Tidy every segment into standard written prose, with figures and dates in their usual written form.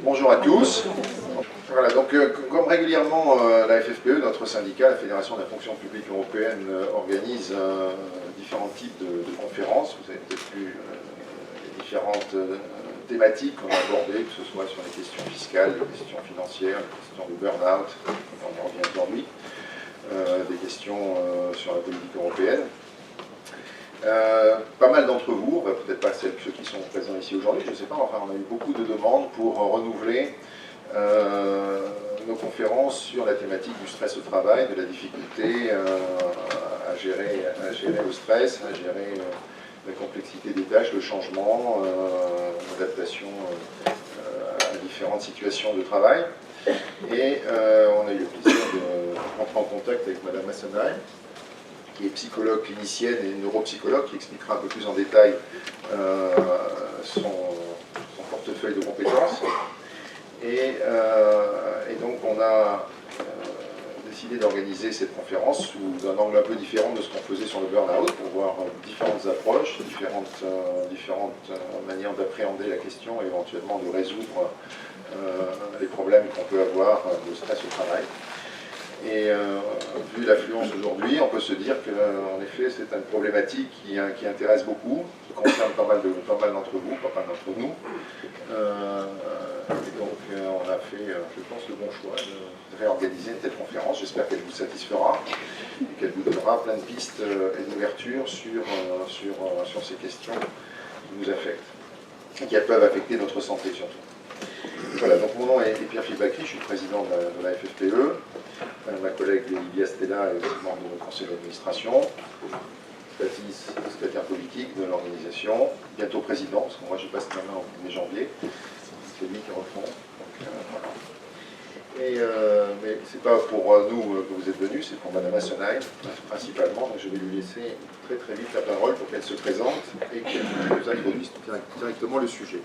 Bonjour à tous. Voilà, donc comme régulièrement la FFPE, notre syndicat, la Fédération de la fonction publique européenne, organise différents types de conférences. Vous avez peut-être vu les différentes thématiques qu'on a abordées, que ce soit sur les questions fiscales, les questions financières, les questions de burn-out, on en revient aujourd'hui, des questions sur la politique européenne. Pas mal d'entre vous, peut-être pas ceux qui sont présents ici aujourd'hui, je ne sais pas, enfin on a eu beaucoup de demandes pour renouveler nos conférences sur la thématique du stress au travail, de la difficulté à gérer le stress, à gérer la complexité des tâches, le changement, l'adaptation à différentes situations de travail. Et on a eu le plaisir de rentrer en contact avec Madame Massenheim, qui est psychologue clinicienne et neuropsychologue, qui expliquera un peu plus en détail son portefeuille de compétences. Et donc on a décidé d'organiser cette conférence sous un angle un peu différent de ce qu'on faisait sur le burn-out, pour voir différentes approches, différentes manières d'appréhender la question et éventuellement de résoudre les problèmes qu'on peut avoir de stress au travail. Et vu l'affluence aujourd'hui, on peut se dire qu'en effet c'est une problématique qui intéresse beaucoup, qui concerne pas mal d'entre vous, pas mal d'entre nous. Et donc on a fait, je pense, le bon choix de réorganiser une telle conférence. J'espère qu'elle vous satisfera et qu'elle vous donnera plein de pistes et d'ouverture sur ces questions qui nous affectent et qui peuvent affecter notre santé surtout. Voilà, donc mon nom est Pierre-Philippe Bacry, je suis président de la FFPE. Ma collègue Lydia Stella est aussi membre de notre conseil d'administration, secrétaire politique de l'organisation, bientôt président, parce que moi je passe ma main au 1er janvier, c'est lui qui reprend. Voilà. Mais c'est pas pour nous que vous êtes venus, c'est pour Madame Massenheim principalement, donc je vais lui laisser très vite la parole pour qu'elle se présente et qu'elle nous introduise directement le sujet.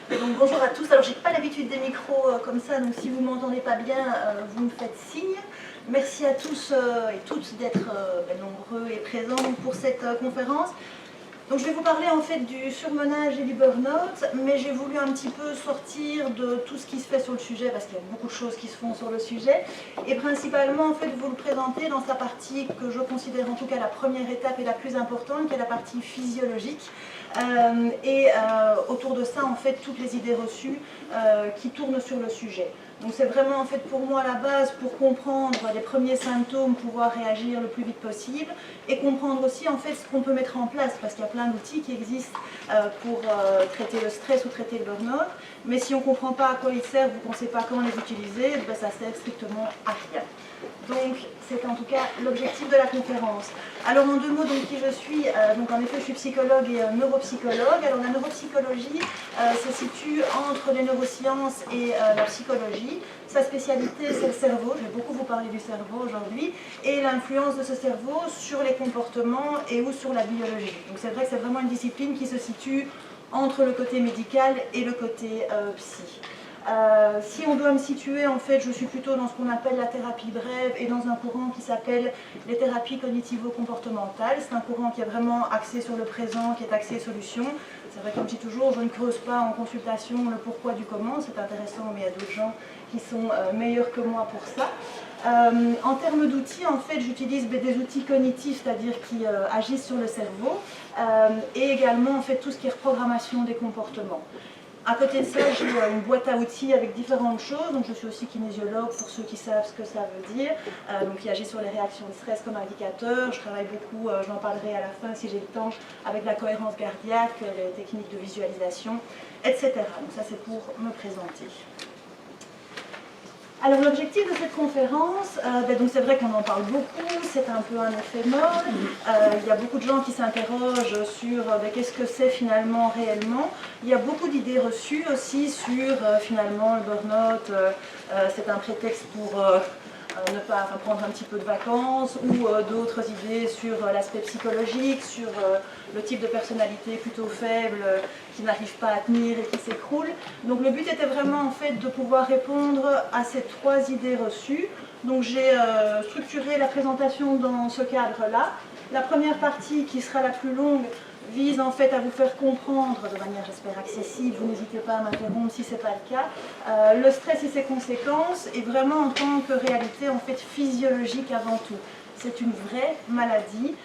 Donc bonjour à tous, alors j'ai pas l'habitude des micros comme ça, donc si vous m'entendez pas bien, vous me faites signe. Merci à tous et toutes d'être nombreux et présents pour cette conférence. Donc je vais vous parler en fait du surmenage et du burn-out, mais j'ai voulu un petit peu sortir de tout ce qui se fait sur le sujet, parce qu'il y a beaucoup de choses qui se font sur le sujet, et principalement en fait vous le présenter dans sa partie que je considère en tout cas la première étape et la plus importante, qui est la partie physiologique. Autour de ça en fait toutes les idées reçues qui tournent sur le sujet. Donc c'est vraiment en fait pour moi la base pour comprendre les premiers symptômes, pouvoir réagir le plus vite possible et comprendre aussi en fait ce qu'on peut mettre en place, parce qu'il y a plein d'outils qui existent pour traiter le stress ou traiter le burn-out, mais si on ne comprend pas à quoi ils servent ou qu'on ne sait pas comment les utiliser, ben ça sert strictement à rien. Donc c'est en tout cas l'objectif de la conférence. Alors en deux mots, donc qui je suis, donc en effet je suis psychologue et neuropsychologue. Alors la neuropsychologie se situe entre les neurosciences et la psychologie. Sa spécialité c'est le cerveau, je vais beaucoup vous parler du cerveau aujourd'hui, et l'influence de ce cerveau sur les comportements et ou sur la biologie. Donc c'est vrai que c'est vraiment une discipline qui se situe entre le côté médical et le côté psy. Si on doit me situer, en fait, je suis plutôt dans ce qu'on appelle la thérapie brève et dans un courant qui s'appelle les thérapies cognitivo-comportementales. C'est un courant qui est vraiment axé sur le présent, qui est axé solution. C'est vrai, comme je dis toujours, je ne creuse pas en consultation le pourquoi du comment, c'est intéressant, mais il y a d'autres gens qui sont meilleurs que moi pour ça. En termes d'outils, en fait, j'utilise des outils cognitifs, c'est-à-dire qui agissent sur le cerveau, et également, en fait, tout ce qui est reprogrammation des comportements. À côté de ça, j'ai une boîte à outils avec différentes choses. Donc, je suis aussi kinésiologue pour ceux qui savent ce que ça veut dire. Donc, qui agit sur les réactions de stress comme indicateur. Je travaille beaucoup, j'en parlerai à la fin si j'ai le temps, avec la cohérence cardiaque, les techniques de visualisation, etc. Donc, ça, c'est pour me présenter. Alors l'objectif de cette conférence, donc c'est vrai qu'on en parle beaucoup, c'est un peu un effet mode, il y a beaucoup de gens qui s'interrogent sur qu'est-ce que c'est finalement réellement. Il y a beaucoup d'idées reçues aussi sur finalement le burn-out, c'est un prétexte pour ne pas prendre un petit peu de vacances, ou d'autres idées sur l'aspect psychologique, sur le type de personnalité plutôt faible qui n'arrive pas à tenir et qui s'écroule. Donc le but était vraiment en fait de pouvoir répondre à ces trois idées reçues. Donc j'ai structuré la présentation dans ce cadre-là. La première partie, qui sera la plus longue, vise en fait à vous faire comprendre de manière, j'espère, accessible, vous n'hésitez pas à m'interrompre si ce n'est pas le cas, le stress et ses conséquences, et vraiment en tant que réalité en fait physiologique avant tout. C'est une vraie maladie,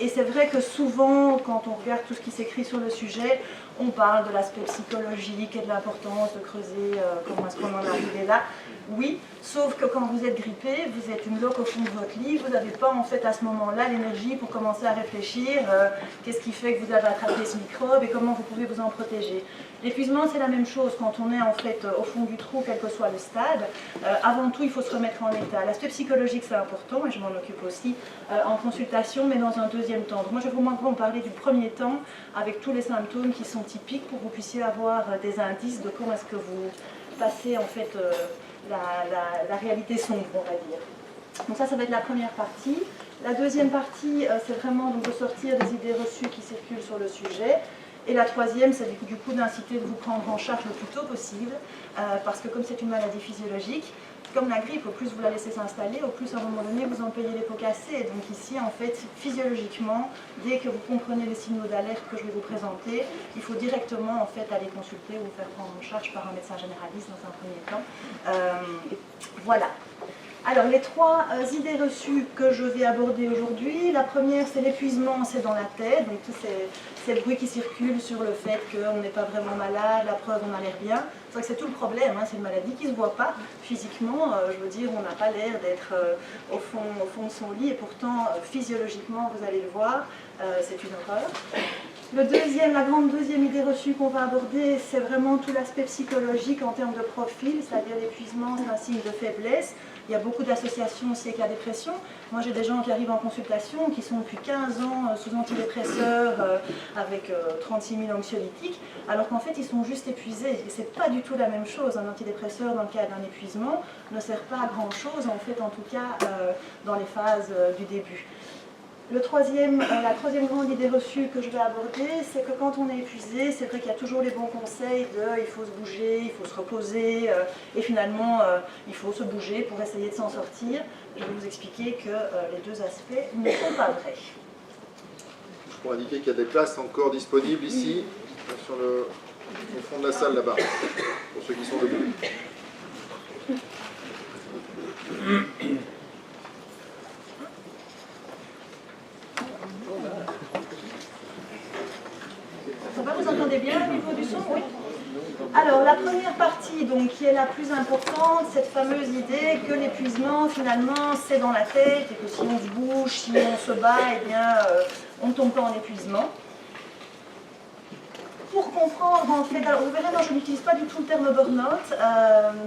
et c'est vrai que souvent, quand on regarde tout ce qui s'écrit sur le sujet, on parle de l'aspect psychologique et de l'importance de creuser comment est-ce qu'on en est arrivé là. Oui, sauf que quand vous êtes grippé, vous êtes une loque au fond de votre lit, vous n'avez pas en fait à ce moment-là l'énergie pour commencer à réfléchir qu'est-ce qui fait que vous avez attrapé ce microbe et comment vous pouvez vous en protéger. L'épuisement, c'est la même chose quand on est en fait au fond du trou, quel que soit le stade. Avant tout, il faut se remettre en état. L'aspect psychologique, c'est important et je m'en occupe aussi en consultation, mais dans un deuxième temps. Donc moi, je vais vous parler du premier temps avec tous les symptômes qui sont typiques pour que vous puissiez avoir des indices de comment est-ce que vous passez en fait la réalité sombre, on va dire. Donc ça va être la première partie. La deuxième partie, c'est vraiment donc, de sortir des idées reçues qui circulent sur le sujet. Et la troisième, c'est du coup d'inciter de vous prendre en charge le plus tôt possible, parce que comme c'est une maladie physiologique, comme la grippe, au plus vous la laissez s'installer, au plus à un moment donné vous en payez les pots cassés. Et donc ici, en fait, physiologiquement, dès que vous comprenez les signaux d'alerte que je vais vous présenter, il faut directement en fait aller consulter ou vous faire prendre en charge par un médecin généraliste dans un premier temps. Voilà. Alors les trois idées reçues que je vais aborder aujourd'hui, la première c'est l'épuisement, c'est dans la tête, donc tous ces bruits qui circulent sur le fait qu'on n'est pas vraiment malade, la preuve on a l'air bien. C'est vrai que c'est tout le problème, hein, c'est une maladie qui ne se voit pas physiquement, je veux dire on n'a pas l'air d'être au fond de son lit et pourtant physiologiquement vous allez le voir, c'est une horreur. La grande deuxième idée reçue qu'on va aborder, c'est vraiment tout l'aspect psychologique en termes de profil, c'est-à-dire l'épuisement, c'est un signe de faiblesse. Il y a beaucoup d'associations aussi avec la dépression. Moi, j'ai des gens qui arrivent en consultation qui sont depuis 15 ans sous antidépresseurs avec 36 000 anxiolytiques, alors qu'en fait, ils sont juste épuisés. Et ce n'est pas du tout la même chose. Un antidépresseur, dans le cas d'un épuisement, ne sert pas à grand-chose, en fait, en tout cas, dans les phases du début. La troisième grande idée reçue que je vais aborder, c'est que quand on est épuisé, c'est vrai qu'il y a toujours les bons conseils de il faut se bouger, il faut se reposer, et finalement il faut se bouger pour essayer de s'en sortir. Je vais vous expliquer que les deux aspects ne sont pas vrais. Je pourrais indiquer qu'il y a des places encore disponibles ici, sur au fond de la salle là-bas, pour ceux qui sont debout. Vous entendez bien au niveau du son? Oui. Alors, la première partie, donc, qui est la plus importante, cette fameuse idée que l'épuisement, finalement, c'est dans la tête et que si on se bouge, si on se bat, eh bien, on ne tombe pas en épuisement. Pour comprendre, en fait, alors vous verrez, non, je n'utilise pas du tout le terme burn-out,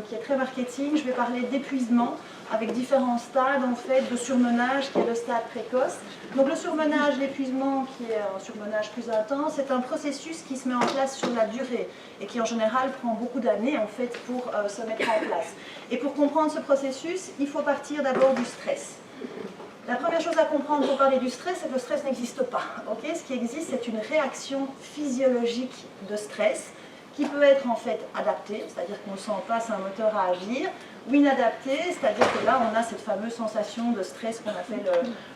qui est très marketing, je vais parler d'épuisement, avec différents stades, en fait, de surmenage, qui est le stade précoce. Donc le surmenage, l'épuisement, qui est un surmenage plus intense, c'est un processus qui se met en place sur la durée, et qui en général prend beaucoup d'années, en fait, pour se mettre en place. Et pour comprendre ce processus, il faut partir d'abord du stress. La première chose à comprendre pour parler du stress, c'est que le stress n'existe pas. Okay, ce qui existe, c'est une réaction physiologique de stress qui peut être en fait adaptée, c'est-à-dire qu'on sent passe un moteur à agir, ou inadaptée, c'est-à-dire que là, on a cette fameuse sensation de stress qu'on appelle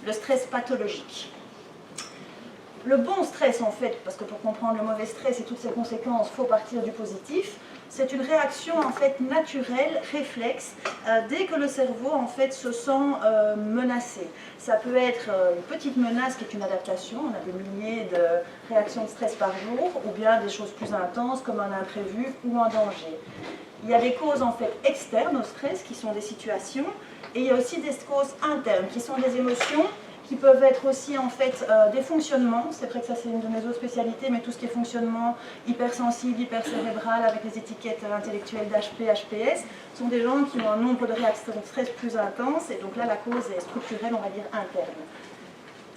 le stress pathologique. Le bon stress, en fait, parce que pour comprendre le mauvais stress et toutes ses conséquences, il faut partir du positif. C'est une réaction en fait naturelle, réflexe, dès que le cerveau en fait se sent menacé. Ça peut être une petite menace qui est une adaptation, on a des milliers de réactions de stress par jour, ou bien des choses plus intenses comme un imprévu ou un danger. Il y a des causes en fait externes au stress qui sont des situations, et il y a aussi des causes internes qui sont des émotions, qui peuvent être aussi en fait des fonctionnements. C'est vrai que ça c'est une de mes autres spécialités, mais tout ce qui est fonctionnement hypersensible, hypercérébral avec les étiquettes intellectuelles d'HP, HPS, sont des gens qui ont un nombre de réactions de stress plus intense, et donc là la cause est structurelle, on va dire interne.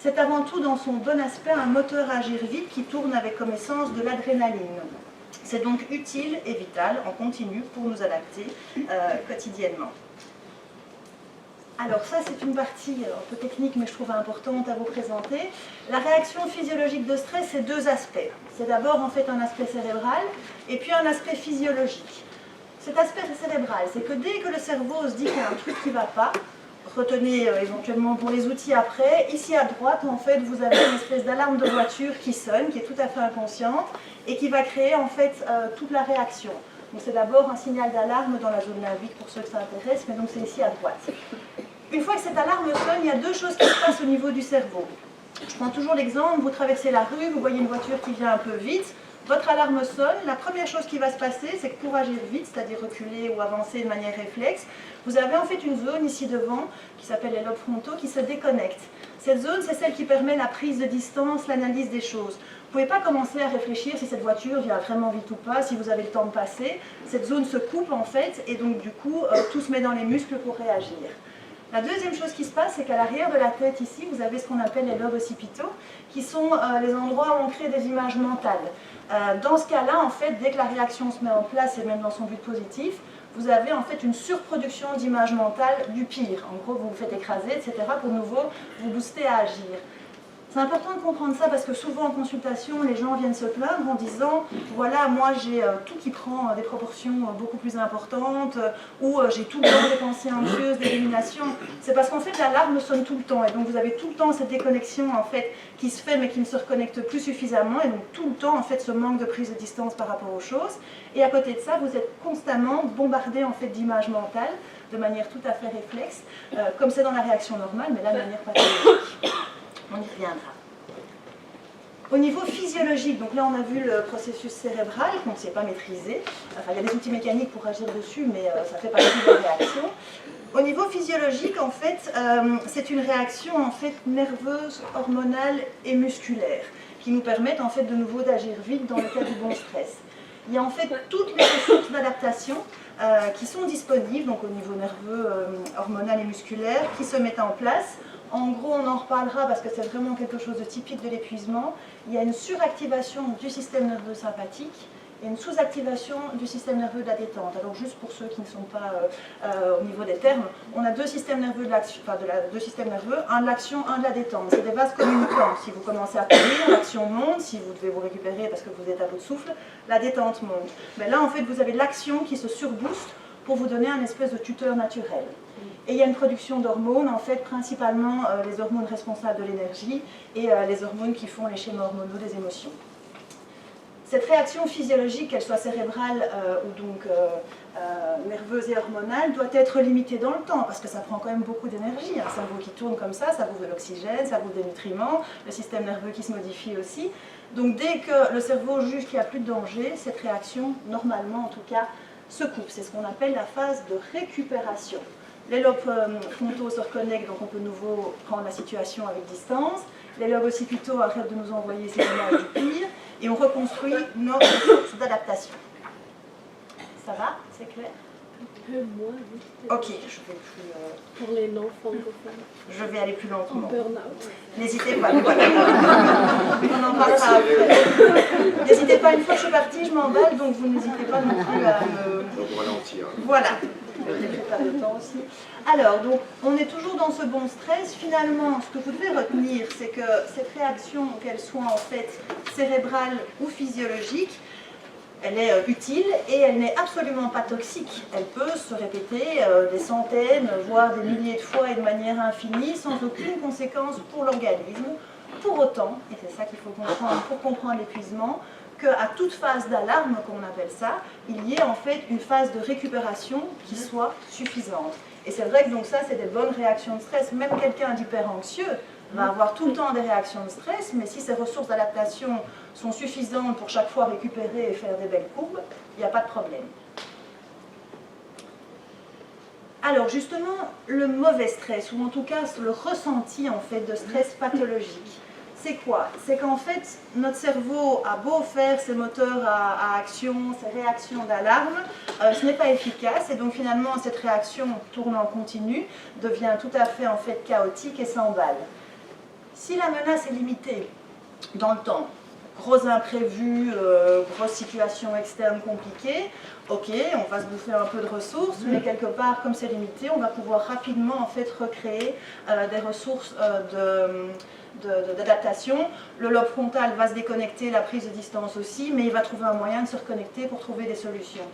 C'est avant tout dans son bon aspect un moteur à agir vite qui tourne avec comme essence de l'adrénaline. C'est donc utile et vital en continu pour nous adapter quotidiennement. Alors ça c'est une partie un peu technique mais je trouve importante à vous présenter. La réaction physiologique de stress, c'est deux aspects. C'est d'abord en fait un aspect cérébral et puis un aspect physiologique. Cet aspect cérébral, c'est que dès que le cerveau se dit qu'il y a un truc qui ne va pas, retenez éventuellement pour les outils après. Ici à droite, en fait, vous avez une espèce d'alarme de voiture qui sonne, qui est tout à fait inconsciente et qui va créer en fait toute la réaction. Donc c'est d'abord un signal d'alarme dans la zone limbique pour ceux que ça intéresse, mais donc c'est ici à droite. Une fois que cette alarme sonne, il y a deux choses qui se passent au niveau du cerveau. Je prends toujours l'exemple, vous traversez la rue, vous voyez une voiture qui vient un peu vite, votre alarme sonne, la première chose qui va se passer, c'est que pour agir vite, c'est-à-dire reculer ou avancer de manière réflexe, vous avez en fait une zone ici devant, qui s'appelle les lobes frontaux, qui se déconnecte. Cette zone, c'est celle qui permet la prise de distance, l'analyse des choses. Vous ne pouvez pas commencer à réfléchir si cette voiture vient vraiment vite ou pas, si vous avez le temps de passer. Cette zone se coupe en fait, et donc du coup, tout se met dans les muscles pour réagir. La deuxième chose qui se passe, c'est qu'à l'arrière de la tête ici, vous avez ce qu'on appelle les lobes occipitaux, qui sont les endroits où on crée des images mentales. Dans ce cas-là, en fait, dès que la réaction se met en place, et même dans son but positif, vous avez en fait une surproduction d'images mentales du pire. En gros, vous vous faites écraser, etc. pour nouveau vous booster à agir. C'est important de comprendre ça parce que souvent en consultation, les gens viennent se plaindre en disant « Voilà, moi j'ai tout qui prend des proportions beaucoup plus importantes ou j'ai tout le temps des pensées anxieuses, des ruminations. » C'est parce qu'en fait l'alarme sonne tout le temps et donc vous avez tout le temps cette déconnexion en fait qui se fait mais qui ne se reconnecte plus suffisamment et donc tout le temps en fait ce manque de prise de distance par rapport aux choses. Et à côté de ça, vous êtes constamment bombardé en fait d'images mentales de manière tout à fait réflexe, comme c'est dans la réaction normale, mais là de manière pathologique. On y reviendra. Au niveau physiologique, donc là on a vu le processus cérébral qu'on ne sait pas maîtriser. Enfin, il y a des outils mécaniques pour agir dessus, mais ça fait partie de la réaction. Au niveau physiologique, en fait, c'est une réaction en fait nerveuse, hormonale et musculaire qui nous permettent en fait de nouveau d'agir vite dans le cas du bon stress. Il y a en fait toutes les ressources d'adaptation qui sont disponibles, donc au niveau nerveux, hormonal et musculaire, qui se mettent en place. En gros, on en reparlera parce que c'est vraiment quelque chose de typique de l'épuisement. Il y a une suractivation du système nerveux sympathique et une sous-activation du système nerveux de la détente. Alors juste pour ceux qui ne sont pas au niveau des termes, on a deux systèmes nerveux, deux systèmes nerveux, un de l'action, un de la détente. C'est des vases communicants. Si vous commencez à courir, l'action monte. Si vous devez vous récupérer parce que vous êtes à bout de souffle, la détente monte. Mais là, en fait, vous avez l'action qui se surbooste pour vous donner un espèce de tuteur naturel. Et il y a une production d'hormones, en fait, principalement les hormones responsables de l'énergie et les hormones qui font les schémas hormonaux des émotions. Cette réaction physiologique, qu'elle soit cérébrale ou donc nerveuse et hormonale, doit être limitée dans le temps, parce que ça prend quand même beaucoup d'énergie. Un cerveau qui tourne comme ça bouffe de l'oxygène, ça bouffe des nutriments, le système nerveux qui se modifie aussi. Donc dès que le cerveau juge qu'il n'y a plus de danger, cette réaction, normalement en tout cas, se coupe. C'est ce qu'on appelle la phase de récupération. Les lobes frontaux se reconnectent, donc on peut de nouveau prendre la situation avec distance. Les lobes occipitaux arrêtent de nous envoyer ces images du pire et on reconstruit nos ressources d'adaptation. Ça va? C'est clair? Moi, oui. Ok, je vais plus... Pour les non-francophones. Je vais aller plus En lentement. burn-out. N'hésitez pas. Voilà. On en parlera après. N'hésitez pas, une fois que je suis partie, je m'emballe, donc vous n'hésitez pas non plus à me... Donc ralentir. Voilà. Je vais faire le temps aussi. Alors, donc, on est toujours dans ce bon stress. Finalement, ce que vous devez retenir, c'est que cette réaction, qu'elle soit en fait cérébrale ou physiologique, elle est utile et elle n'est absolument pas toxique. Elle peut se répéter des centaines, voire des milliers de fois et de manière infinie, sans aucune conséquence pour l'organisme. Pour autant, et c'est ça qu'il faut comprendre pour comprendre l'épuisement, qu'à toute phase d'alarme, comme on appelle ça, il y ait en fait une phase de récupération qui soit suffisante. Et c'est vrai que donc ça, c'est des bonnes réactions de stress. Même quelqu'un d'hyper anxieux va avoir tout le temps des réactions de stress, mais si ses ressources d'adaptation sont suffisantes pour chaque fois récupérer et faire des belles courbes, il n'y a pas de problème. Alors justement, le mauvais stress, ou en tout cas le ressenti en fait de stress pathologique, c'est quoi? C'est qu'en fait, notre cerveau a beau faire ses moteurs à action, ses réactions d'alarme, ce n'est pas efficace et donc finalement cette réaction tourne en continu, devient tout à fait en fait chaotique et s'emballe. Si la menace est limitée dans le temps, gros imprévus, grosse situation externe compliquée, ok, on va se bouffer un peu de ressources, mais quelque part, comme c'est limité, on va pouvoir rapidement en fait recréer des ressources d'adaptation. Le lobe frontal va se déconnecter, la prise de distance aussi, mais il va trouver un moyen de se reconnecter pour trouver des solutions.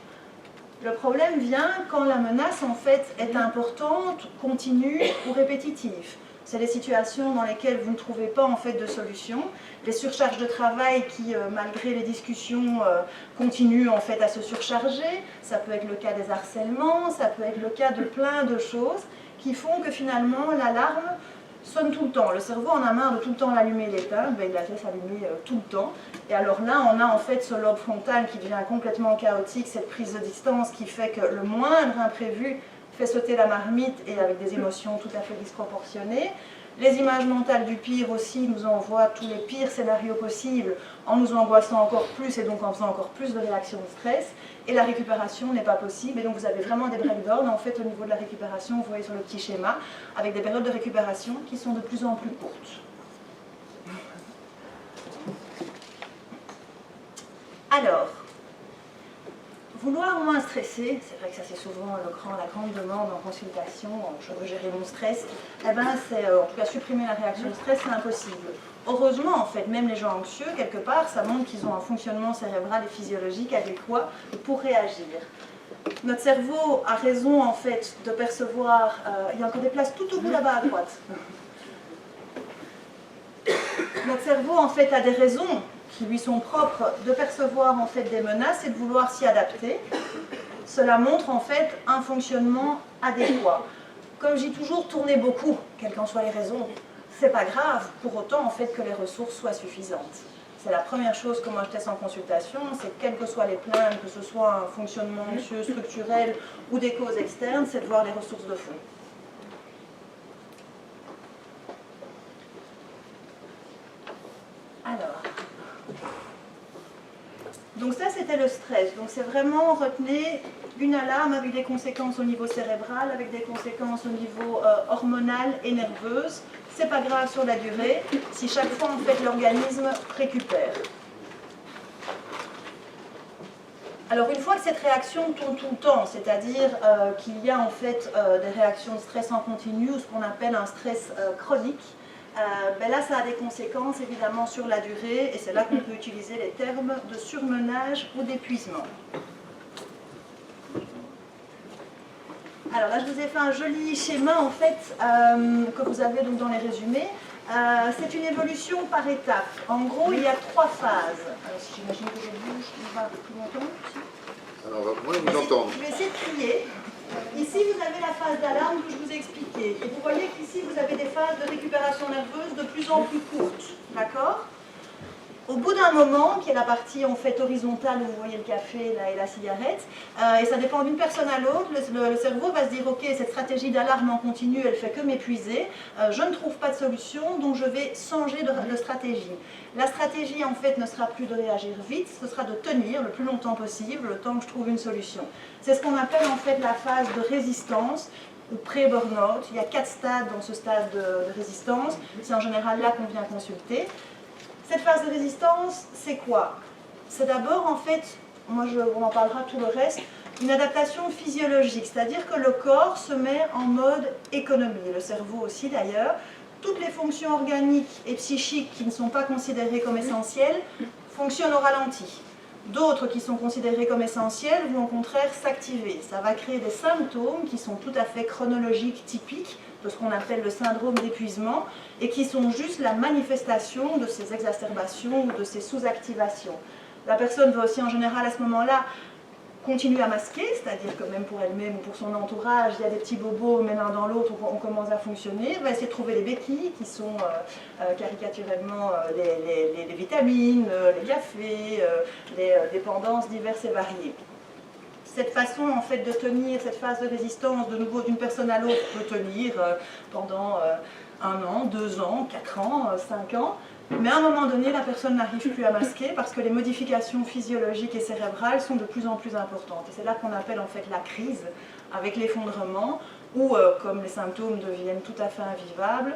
Le problème vient quand la menace en fait est importante, continue ou répétitive. C'est les situations dans lesquelles vous ne trouvez pas en fait de solution, les surcharges de travail qui, malgré les discussions, continuent en fait à se surcharger. Ça peut être le cas des harcèlements, ça peut être le cas de plein de choses qui font que finalement l'alarme sonne tout le temps. Le cerveau en a marre de tout le temps l'allumer et l'éteindre, ben, il la laisse allumer tout le temps. Et alors là, on a en fait ce lobe frontal qui devient complètement chaotique, cette prise de distance qui fait que le moindre imprévu fait sauter la marmite et avec des émotions tout à fait disproportionnées. Les images mentales du pire aussi nous envoient tous les pires scénarios possibles en nous angoissant encore plus et donc en faisant encore plus de réactions de stress. Et la récupération n'est pas possible et donc vous avez vraiment des breakdowns en fait au niveau de la récupération, vous voyez sur le petit schéma, avec des périodes de récupération qui sont de plus en plus courtes. Alors, vouloir moins stresser, c'est vrai que ça c'est souvent la grande demande en consultation, je veux gérer mon stress, eh ben c'est, en tout cas supprimer la réaction de stress, c'est impossible. Heureusement en fait, même les gens anxieux, quelque part, ça montre qu'ils ont un fonctionnement cérébral et physiologique adéquat pour réagir. Notre cerveau a raison en fait de percevoir, il y a encore des places tout au bout là-bas à droite. Notre cerveau en fait a des raisons qui lui sont propres de percevoir en fait des menaces et de vouloir s'y adapter. Cela montre en fait un fonctionnement adéquat. Comme je dis toujours, tournez beaucoup, quelles qu'en soient les raisons. C'est pas grave, pour autant en fait que les ressources soient suffisantes. C'est la première chose que moi je teste en consultation, c'est quelles que soient les plaintes, que ce soit un fonctionnement anxieux, structurel ou des causes externes, c'est de voir les ressources de fond. Alors, donc ça c'était le stress, donc c'est vraiment retenez une alarme avec des conséquences au niveau cérébral, avec des conséquences au niveau hormonal et nerveuse. C'est pas grave sur la durée, si chaque fois en fait l'organisme récupère. Alors une fois que cette réaction tourne tout le temps, c'est-à-dire qu'il y a en fait des réactions de stress en continu, ou ce qu'on appelle un stress chronique, ben là ça a des conséquences évidemment sur la durée, et c'est là qu'on peut utiliser les termes de surmenage ou d'épuisement. Alors là, je vous ai fait un joli schéma en fait que vous avez donc dans les résumés. C'est une évolution par étapes. En gros, il y a 3 phases. Alors, si j'imagine que je bouge, on va plus longtemps. Alors, on va moins vous entendre. Je vais essayer de trier. Ici, vous avez la phase d'alarme que je vous ai expliquée. Et vous voyez qu'ici, vous avez des phases de récupération nerveuse de plus en plus courtes. D'accord ? Au bout d'un moment, qui est la partie en fait horizontale où vous voyez le café là, et la cigarette, et ça dépend d'une personne à l'autre, le cerveau va se dire ok, cette stratégie d'alarme en continu, elle fait que m'épuiser, je ne trouve pas de solution, donc je vais changer de stratégie. La stratégie en fait ne sera plus de réagir vite, ce sera de tenir le plus longtemps possible, le temps que je trouve une solution. C'est ce qu'on appelle en fait la phase de résistance, ou pré-burnout. Il y a 4 stades dans ce stade de résistance, c'est en général là qu'on vient consulter. Cette phase de résistance, c'est quoi? C'est d'abord, en fait, on en parlera tout le reste, une adaptation physiologique, c'est-à-dire que le corps se met en mode économie, le cerveau aussi d'ailleurs. Toutes les fonctions organiques et psychiques qui ne sont pas considérées comme essentielles fonctionnent au ralenti. D'autres qui sont considérées comme essentielles vont au contraire s'activer. Ça va créer des symptômes qui sont tout à fait chronologiques, typiques de ce qu'on appelle le syndrome d'épuisement et qui sont juste la manifestation de ces exacerbations ou de ces sous-activations. La personne va aussi en général à ce moment-là continuer à masquer, c'est-à-dire que même pour elle-même ou pour son entourage, il y a des petits bobos, mais l'un dans l'autre, on commence à fonctionner. On va essayer de trouver les béquilles qui sont caricaturellement les vitamines, les cafés, les dépendances diverses et variées. Cette façon en fait de tenir, cette phase de résistance de nouveau d'une personne à l'autre peut tenir pendant 1 an, 2 ans, 4 ans, 5 ans. Mais à un moment donné, la personne n'arrive plus à masquer parce que les modifications physiologiques et cérébrales sont de plus en plus importantes. Et c'est là qu'on appelle en fait la crise, avec l'effondrement, où comme les symptômes deviennent tout à fait invivables,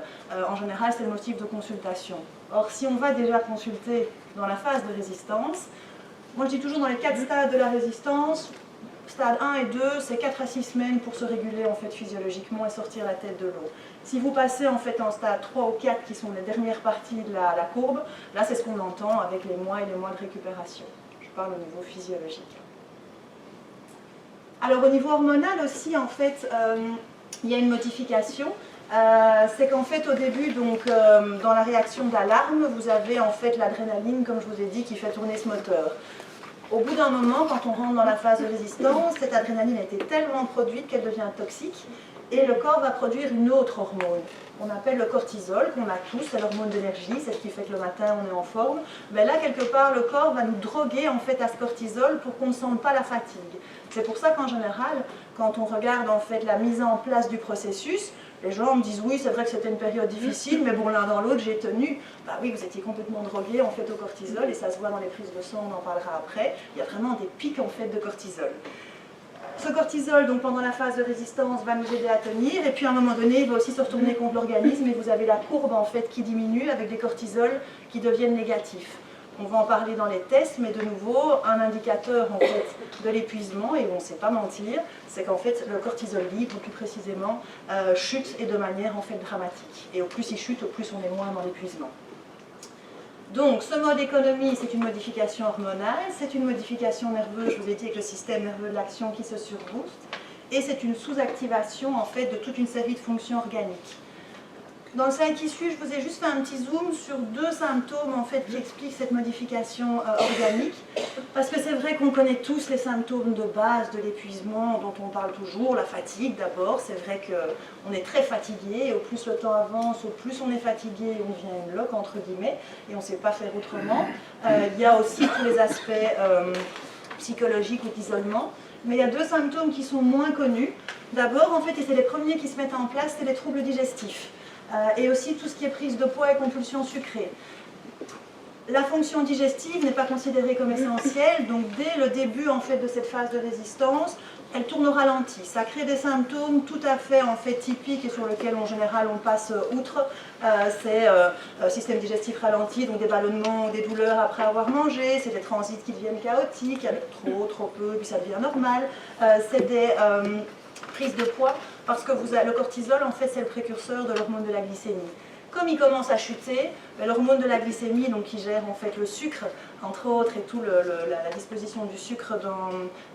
en général c'est le motif de consultation. Or, si on va déjà consulter dans la phase de résistance, moi je dis toujours dans les 4 stades de la résistance, stade 1 et 2, c'est 4 à 6 semaines pour se réguler en fait physiologiquement et sortir la tête de l'eau. Si vous passez en fait en stade 3 ou 4 qui sont les dernières parties de la courbe, là c'est ce qu'on entend avec les mois et les mois de récupération. Je parle au niveau physiologique. Alors au niveau hormonal aussi, en fait, il y a une modification. C'est qu'en fait au début, donc, dans la réaction d'alarme, vous avez en fait l'adrénaline, comme je vous ai dit, qui fait tourner ce moteur. Au bout d'un moment, quand on rentre dans la phase de résistance, cette adrénaline a été tellement produite qu'elle devient toxique et le corps va produire une autre hormone. On appelle le cortisol, qu'on a tous, c'est l'hormone d'énergie, c'est ce qui fait que le matin on est en forme. Mais là, quelque part, le corps va nous droguer en fait à ce cortisol pour qu'on ne sente pas la fatigue. C'est pour ça qu'en général, quand on regarde en fait la mise en place du processus, les gens me disent oui, c'est vrai que c'était une période difficile, mais bon, l'un dans l'autre, j'ai tenu. Bah oui, vous étiez complètement drogué en fait au cortisol, et ça se voit dans les prises de sang, on en parlera après. Il y a vraiment des pics en fait de cortisol. Ce cortisol, donc pendant la phase de résistance, va nous aider à tenir, et puis à un moment donné, il va aussi se retourner contre l'organisme, et vous avez la courbe en fait qui diminue avec des cortisols qui deviennent négatifs. On va en parler dans les tests, mais de nouveau, un indicateur en fait de l'épuisement, et on ne sait pas mentir, c'est qu'en fait le cortisol libre, plus précisément, chute et de manière en fait dramatique. Et au plus il chute, au plus on est moins dans l'épuisement. Donc ce mode économie, c'est une modification hormonale, c'est une modification nerveuse, je vous ai dit, avec le système nerveux de l'action qui se surbooste, et c'est une sous-activation en fait de toute une série de fonctions organiques. Dans le slide qui suit, je vous ai juste fait un petit zoom sur deux symptômes en fait, qui expliquent cette modification organique. Parce que c'est vrai qu'on connaît tous les symptômes de base de l'épuisement dont on parle toujours. La fatigue d'abord, c'est vrai qu'on est très fatigué et au plus le temps avance, au plus on est fatigué, on devient une loque entre guillemets et on ne sait pas faire autrement. Il y a aussi tous les aspects psychologiques ou d'isolement. Mais il y a deux symptômes qui sont moins connus. D'abord, en fait, et c'est les premiers qui se mettent en place, c'est les troubles digestifs. Et aussi tout ce qui est prise de poids et compulsion sucrée. La fonction digestive n'est pas considérée comme essentielle, donc dès le début en fait, de cette phase de résistance, elle tourne au ralenti. Ça crée des symptômes tout à fait, en fait typiques et sur lesquels en général on passe outre. C'est système digestif ralenti, donc des ballonnements, des douleurs après avoir mangé, c'est des transits qui deviennent chaotiques, avec trop peu, puis ça devient normal. C'est des prises de poids, parce que le cortisol, en fait, c'est le précurseur de l'hormone de la glycémie. Comme il commence à chuter, l'hormone de la glycémie, donc qui gère en fait le sucre, entre autres, et tout la disposition du sucre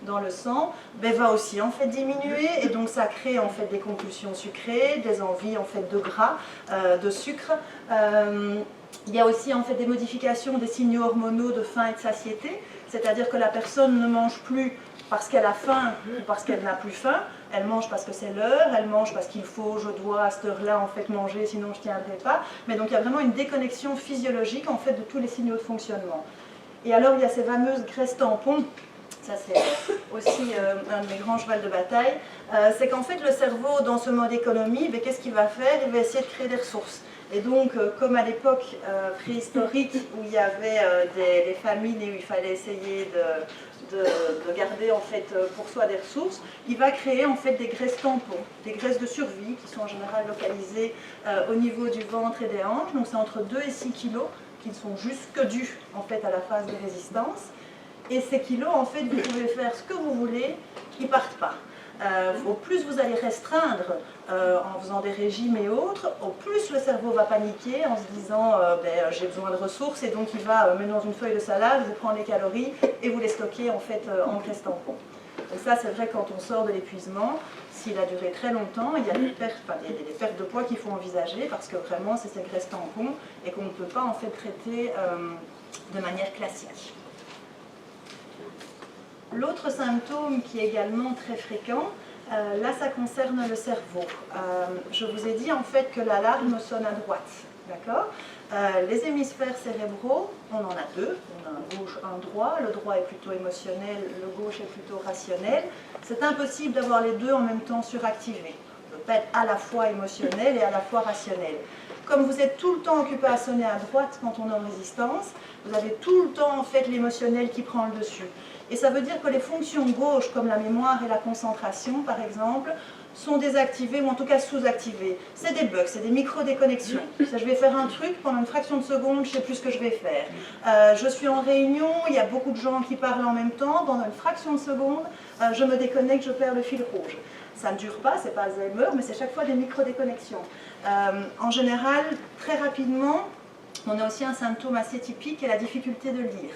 dans le sang, va aussi en fait diminuer, et donc ça crée en fait des compulsions sucrées, des envies en fait de gras, de sucre. Il y a aussi en fait des modifications des signaux hormonaux de faim et de satiété, c'est-à-dire que la personne ne mange plus parce qu'elle a faim ou parce qu'elle n'a plus faim, elle mange parce que c'est l'heure, elle mange parce qu'il faut, je dois à cette heure-là en fait manger, sinon je ne tiendrai pas. Mais donc il y a vraiment une déconnexion physiologique en fait de tous les signaux de fonctionnement. Et alors il y a ces fameuses graisses tampons, ça c'est aussi un de mes grands chevals de bataille, c'est qu'en fait le cerveau dans ce mode économie, qu'est-ce qu'il va faire? Il va essayer de créer des ressources. Et donc, comme à l'époque préhistorique où il y avait des famines et où il fallait essayer de garder en fait pour soi des ressources, il va créer en fait des graisses tampons, des graisses de survie qui sont en général localisées au niveau du ventre et des hanches. Donc c'est entre 2 et 6 kilos qui ne sont juste que dus en fait à la phase de résistance. Et ces kilos, en fait, vous pouvez faire ce que vous voulez, ils ne partent pas. Au plus vous allez restreindre en faisant des régimes et autres, au plus le cerveau va paniquer en se disant j'ai besoin de ressources, et donc il va mettre dans une feuille de salade, vous prendre les calories et vous les stocker en fait en graisse tampon. Donc ça c'est vrai quand on sort de l'épuisement, s'il a duré très longtemps, il y a des pertes de poids qu'il faut envisager parce que vraiment c'est ces graisses tampons et qu'on ne peut pas en fait traiter de manière classique. L'autre symptôme qui est également très fréquent, là ça concerne le cerveau. Je vous ai dit en fait que l'alarme sonne à droite, d'accord ? Les hémisphères cérébraux, on en a deux, on a un gauche, un droit. Le droit est plutôt émotionnel, le gauche est plutôt rationnel. C'est impossible d'avoir les deux en même temps suractivés. On ne peut pas être à la fois émotionnel et à la fois rationnel. Comme vous êtes tout le temps occupé à sonner à droite quand on est en résistance, vous avez tout le temps en fait l'émotionnel qui prend le dessus. Et ça veut dire que les fonctions gauches, comme la mémoire et la concentration par exemple, sont désactivées ou en tout cas sous-activées. C'est des bugs, c'est des micro-déconnexions. Je vais faire un truc, pendant une fraction de seconde, je ne sais plus ce que je vais faire. Je suis en réunion, il y a beaucoup de gens qui parlent en même temps, pendant une fraction de seconde, je me déconnecte, je perds le fil rouge. Ça ne dure pas, c'est pas Alzheimer, mais c'est chaque fois des micro-déconnexions. En général, très rapidement, on a aussi un symptôme assez typique qui est la difficulté de lire.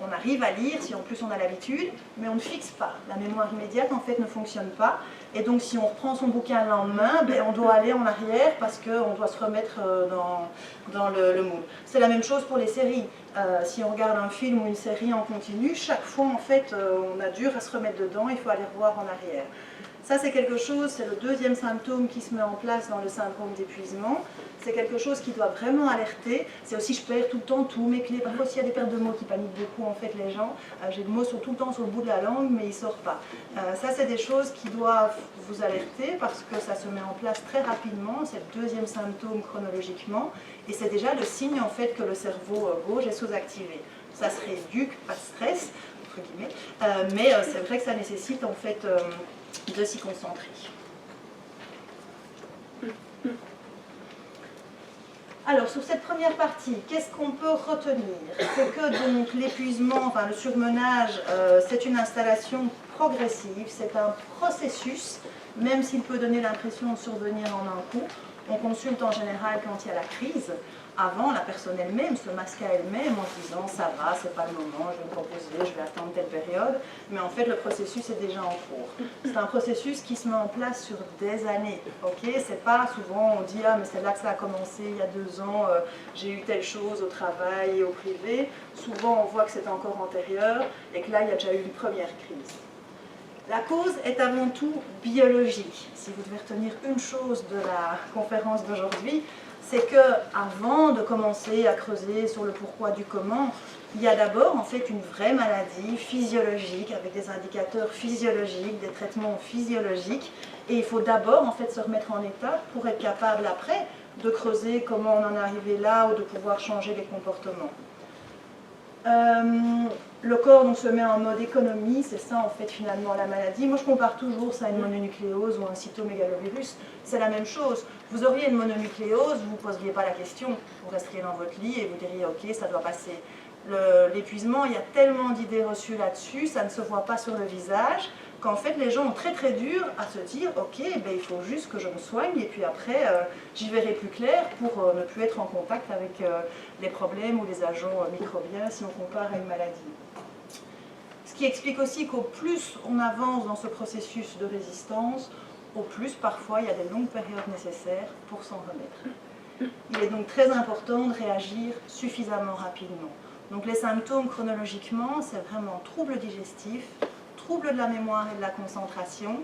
On arrive à lire si en plus on a l'habitude, mais on ne fixe pas. La mémoire immédiate en fait ne fonctionne pas. Et donc si on reprend son bouquin le lendemain, ben, on doit aller en arrière parce qu'on doit se remettre dans le mood. C'est la même chose pour les séries. Si on regarde un film ou une série en continu, chaque fois en fait on a dur à se remettre dedans, il faut aller revoir en arrière. Ça c'est quelque chose, c'est le deuxième symptôme qui se met en place dans le syndrome d'épuisement. C'est quelque chose qui doit vraiment alerter. C'est aussi je perds tout le temps tous mes clés. Parfois aussi il y a des pertes de mots qui paniquent beaucoup en fait les gens. J'ai le mot sur tout le temps sur le bout de la langue mais il ne sort pas. Ça c'est des choses qui doivent vous alerter parce que ça se met en place très rapidement. C'est le deuxième symptôme chronologiquement et c'est déjà le signe en fait que le cerveau gauche est sous-activé. Ça se rééduque, pas de stress, entre guillemets, mais c'est vrai que ça nécessite en fait de s'y concentrer. Alors, sur cette première partie, qu'est-ce qu'on peut retenir? C'est que donc l'épuisement, enfin le surmenage, c'est une installation progressive, c'est un processus, même s'il peut donner l'impression de survenir en un coup. On consulte en général quand il y a la crise. Avant, la personne elle-même se masque à elle-même en se disant « ça va, c'est pas le moment, je vais me reposer, je vais attendre telle période ». Mais en fait, le processus est déjà en cours. C'est un processus qui se met en place sur des années. Okay, c'est pas souvent, on dit « ah, mais c'est là que ça a commencé, il y a 2 ans, j'ai eu telle chose au travail et au privé ». Souvent, on voit que c'est encore antérieur et que là, il y a déjà eu une première crise. La cause est avant tout biologique. Si vous devez retenir une chose de la conférence d'aujourd'hui, c'est qu'avant de commencer à creuser sur le pourquoi du comment, il y a d'abord en fait une vraie maladie physiologique avec des indicateurs physiologiques, des traitements physiologiques, et il faut d'abord en fait se remettre en état pour être capable après de creuser comment on en est arrivé là ou de pouvoir changer les comportements. Le corps donc, se met en mode économie, c'est ça en fait finalement la maladie. Moi je compare toujours ça à une mononucléose ou un cytomégalovirus, c'est la même chose. Vous auriez une mononucléose, vous ne vous poseriez pas la question, vous resteriez dans votre lit et vous diriez ok ça doit passer. L'épuisement, il y a tellement d'idées reçues là-dessus, ça ne se voit pas sur le visage, qu'en fait les gens ont très très dur à se dire ok, ben, il faut juste que je me soigne et puis après j'y verrai plus clair pour ne plus être en contact avec les problèmes ou les agents microbiens si on compare à une maladie. Ce qui explique aussi qu'au plus on avance dans ce processus de résistance, au plus parfois il y a des longues périodes nécessaires pour s'en remettre. Il est donc très important de réagir suffisamment rapidement. Donc les symptômes chronologiquement, c'est vraiment troubles digestifs, troubles de la mémoire et de la concentration,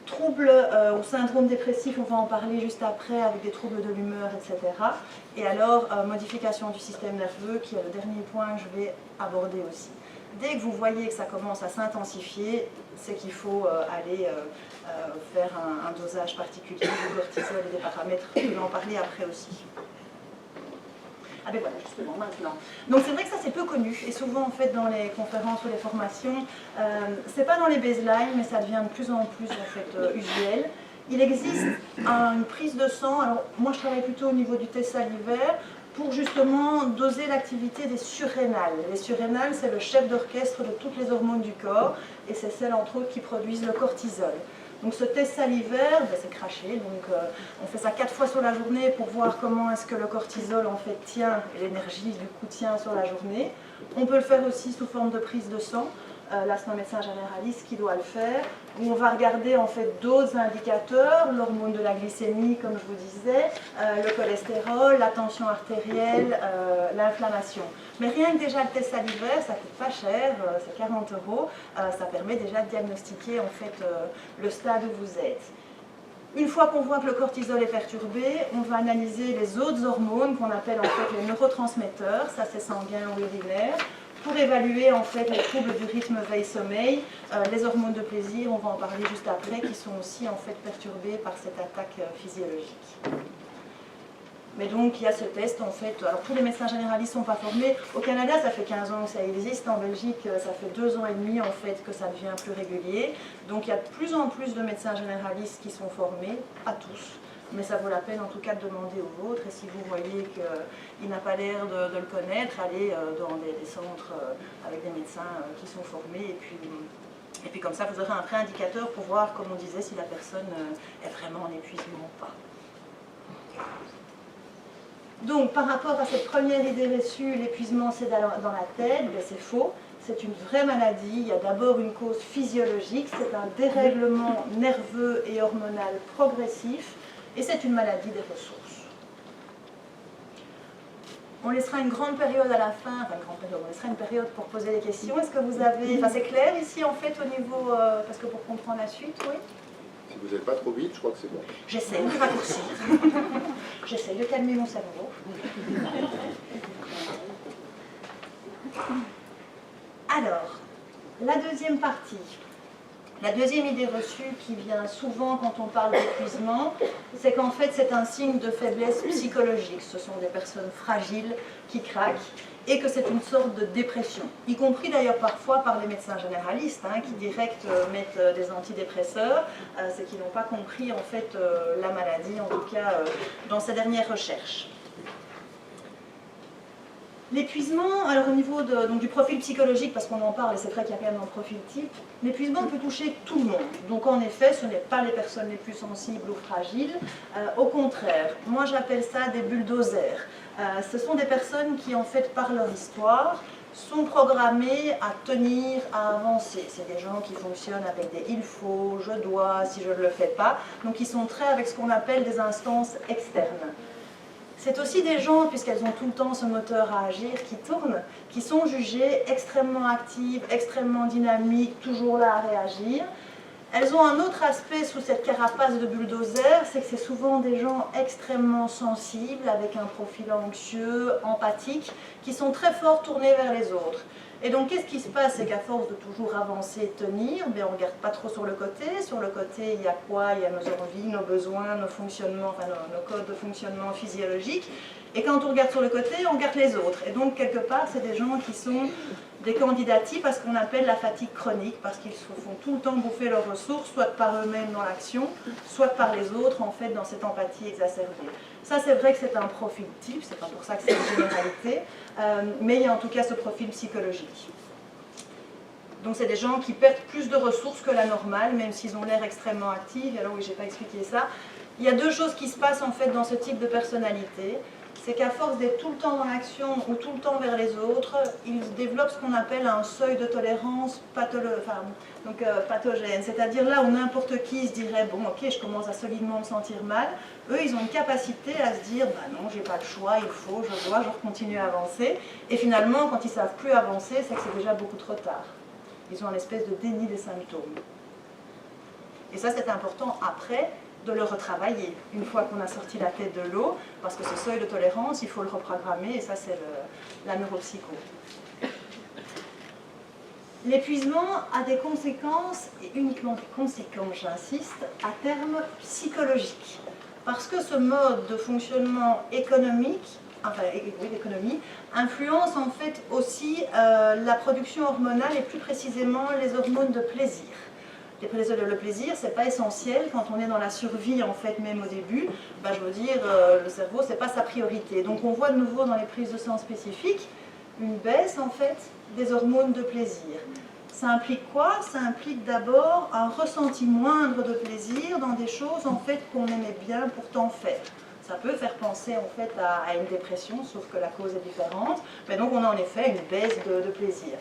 troubles au syndrome dépressif, on va en parler juste après, avec des troubles de l'humeur, etc. Et alors, modification du système nerveux, qui est le dernier point que je vais aborder aussi. Dès que vous voyez que ça commence à s'intensifier, c'est qu'il faut aller faire un dosage particulier du cortisol et des paramètres, je vais en parler après aussi. Ah ben voilà, justement, maintenant. Donc c'est vrai que ça c'est peu connu, et souvent en fait dans les conférences ou les formations, c'est pas dans les baselines, mais ça devient de plus en plus en fait usuel. Il existe une prise de sang, alors moi je travaille plutôt au niveau du test salivaire, pour justement doser l'activité des surrénales. Les surrénales, c'est le chef d'orchestre de toutes les hormones du corps, et c'est celles entre autres qui produisent le cortisol. Donc ce test salivaire, ben, c'est craché, donc on fait ça 4 fois sur la journée pour voir comment est-ce que le cortisol en fait tient, et l'énergie du coup tient sur la journée. On peut le faire aussi sous forme de prise de sang, là c'est un médecin généraliste qui doit le faire, où on va regarder en fait d'autres indicateurs, l'hormone de la glycémie comme je vous disais, le cholestérol, la tension artérielle, l'inflammation. Mais rien que déjà le test salivaire, ça coûte pas cher, c'est 40 €, ça permet déjà de diagnostiquer en fait le stade où vous êtes. Une fois qu'on voit que le cortisol est perturbé, on va analyser les autres hormones qu'on appelle en fait les neurotransmetteurs, ça c'est sanguin ou urinaire, pour évaluer en fait les troubles du rythme veille-sommeil, les hormones de plaisir, on va en parler juste après, qui sont aussi en fait perturbées par cette attaque physiologique. Mais donc il y a ce test en fait, alors tous les médecins généralistes ne sont pas formés, au Canada ça fait 15 ans que ça existe, en Belgique ça fait 2 ans et demi en fait que ça devient plus régulier, donc il y a de plus en plus de médecins généralistes qui sont formés, pas tous, mais ça vaut la peine en tout cas de demander au vôtre, et si vous voyez qu'il n'a pas l'air de le connaître, allez dans des centres avec des médecins qui sont formés, et puis comme ça vous aurez un pré-indicateur pour voir, comme on disait, si la personne est vraiment en épuisement ou pas. Donc, par rapport à cette première idée reçue, l'épuisement c'est dans la tête, ben, c'est faux. C'est une vraie maladie. Il y a d'abord une cause physiologique, c'est un dérèglement nerveux et hormonal progressif, et c'est une maladie des ressources. On laissera une grande période à la fin, enfin une grande période, on laissera une période pour poser des questions. Est-ce que vous avez, enfin c'est clair ici en fait au niveau, parce que pour comprendre la suite, oui? Si vous n'êtes pas trop vite, je crois que c'est bon. J'essaie de raccourcir. J'essaie de calmer mon cerveau. Alors, la deuxième partie. La deuxième idée reçue qui vient souvent quand on parle d'épuisement, c'est qu'en fait c'est un signe de faiblesse psychologique. Ce sont des personnes fragiles qui craquent et que c'est une sorte de dépression, y compris d'ailleurs parfois par les médecins généralistes qui direct mettent des antidépresseurs, c'est qu'ils n'ont pas compris en fait la maladie, en tout cas dans ces dernières recherches. L'épuisement, alors au niveau donc du profil psychologique, parce qu'on en parle et c'est vrai qu'il y a quand même un profil type, l'épuisement peut toucher tout le monde. Donc en effet, ce n'est pas les personnes les plus sensibles ou fragiles. Au contraire, moi j'appelle ça des bulldozers. Ce sont des personnes qui en fait par leur histoire sont programmées à tenir, à avancer. C'est des gens qui fonctionnent avec des « il faut »,« je dois »,« si je ne le fais pas ». Donc ils sont très avec ce qu'on appelle des instances externes. C'est aussi des gens, puisqu'elles ont tout le temps ce moteur à agir qui tourne, qui sont jugées extrêmement actives, extrêmement dynamiques, toujours là à réagir. Elles ont un autre aspect sous cette carapace de bulldozer, c'est que c'est souvent des gens extrêmement sensibles, avec un profil anxieux, empathique, qui sont très fort tournés vers les autres. Et donc, qu'est-ce qui se passe? C'est qu'à force de toujours avancer et tenir, on ne regarde pas trop sur le côté. Sur le côté, il y a quoi? Il y a nos envies, nos besoins, nos fonctionnements, enfin nos codes de fonctionnement physiologique. Et quand on regarde sur le côté, on regarde les autres. Et donc, quelque part, c'est des gens qui sont des candidats types à ce qu'on appelle la fatigue chronique, parce qu'ils se font tout le temps bouffer leurs ressources, soit par eux-mêmes dans l'action, soit par les autres, en fait, dans cette empathie exacerbée. Ça, c'est vrai que c'est un profil type, c'est pas pour ça que c'est une généralité, mais il y a en tout cas ce profil psychologique. Donc c'est des gens qui perdent plus de ressources que la normale, même s'ils ont l'air extrêmement actifs. Alors oui, j'ai pas expliqué ça. Il y a deux choses qui se passent en fait dans ce type de personnalité. C'est qu'à force d'être tout le temps dans l'action ou tout le temps vers les autres, ils développent ce qu'on appelle un seuil de tolérance pathogène. C'est-à-dire là où n'importe qui se dirait « bon ok, je commence à solidement me sentir mal », eux ils ont une capacité à se dire « bah non, j'ai pas le choix, il faut, je dois, je continue à avancer ». Et finalement, quand ils ne savent plus avancer, c'est que c'est déjà beaucoup trop tard. Ils ont une espèce de déni des symptômes. Et ça c'est important après, de le retravailler, une fois qu'on a sorti la tête de l'eau, parce que ce seuil de tolérance, il faut le reprogrammer, et ça c'est la neuropsycho. L'épuisement a des conséquences, et uniquement des conséquences, j'insiste, à terme psychologique. Parce que ce mode de fonctionnement économique, l'économie, influence en fait aussi la production hormonale, et plus précisément les hormones de plaisir. Le plaisir, c'est pas essentiel quand on est dans la survie, en fait, même au début. Ben, je veux dire, le cerveau, c'est pas sa priorité. Donc, on voit de nouveau dans les prises de sang spécifiques une baisse, en fait, des hormones de plaisir. Ça implique quoi? Ça implique d'abord un ressenti moindre de plaisir dans des choses, en fait, qu'on aimait bien pourtant faire. Ça peut faire penser, en fait, à une dépression, sauf que la cause est différente. Mais donc, on a en effet une baisse de plaisir.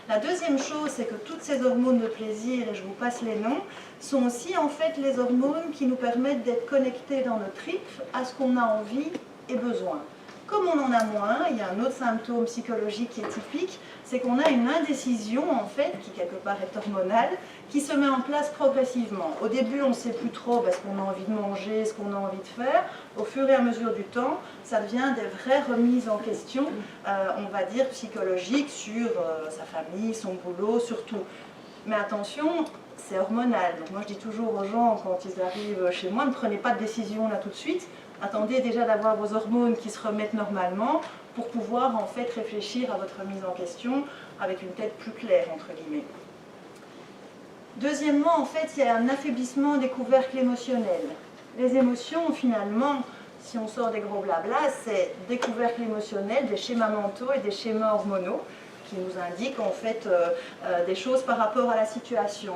La deuxième chose, c'est que toutes ces hormones de plaisir, et je vous passe les noms, sont aussi en fait les hormones qui nous permettent d'être connectés dans nos tripes à ce qu'on a envie et besoin. Comme on en a moins, il y a un autre symptôme psychologique qui est typique, c'est qu'on a une indécision en fait, qui quelque part est hormonale, qui se met en place progressivement. Au début, on ne sait plus trop ce qu'on a envie de manger, ce qu'on a envie de faire. Au fur et à mesure du temps, ça devient des vraies remises en question, on va dire psychologiques, sur sa famille, son boulot, surtout. Mais attention, c'est hormonal. Donc moi je dis toujours aux gens, quand ils arrivent chez moi, ne prenez pas de décision là tout de suite. Attendez déjà d'avoir vos hormones qui se remettent normalement pour pouvoir en fait réfléchir à votre remise en question avec une tête plus claire, entre guillemets. Deuxièmement, en fait, il y a un affaiblissement des couvercles émotionnels. Les émotions, finalement, si on sort des gros blabla, c'est des couvercles émotionnels, des schémas mentaux et des schémas hormonaux qui nous indiquent en fait des choses par rapport à la situation.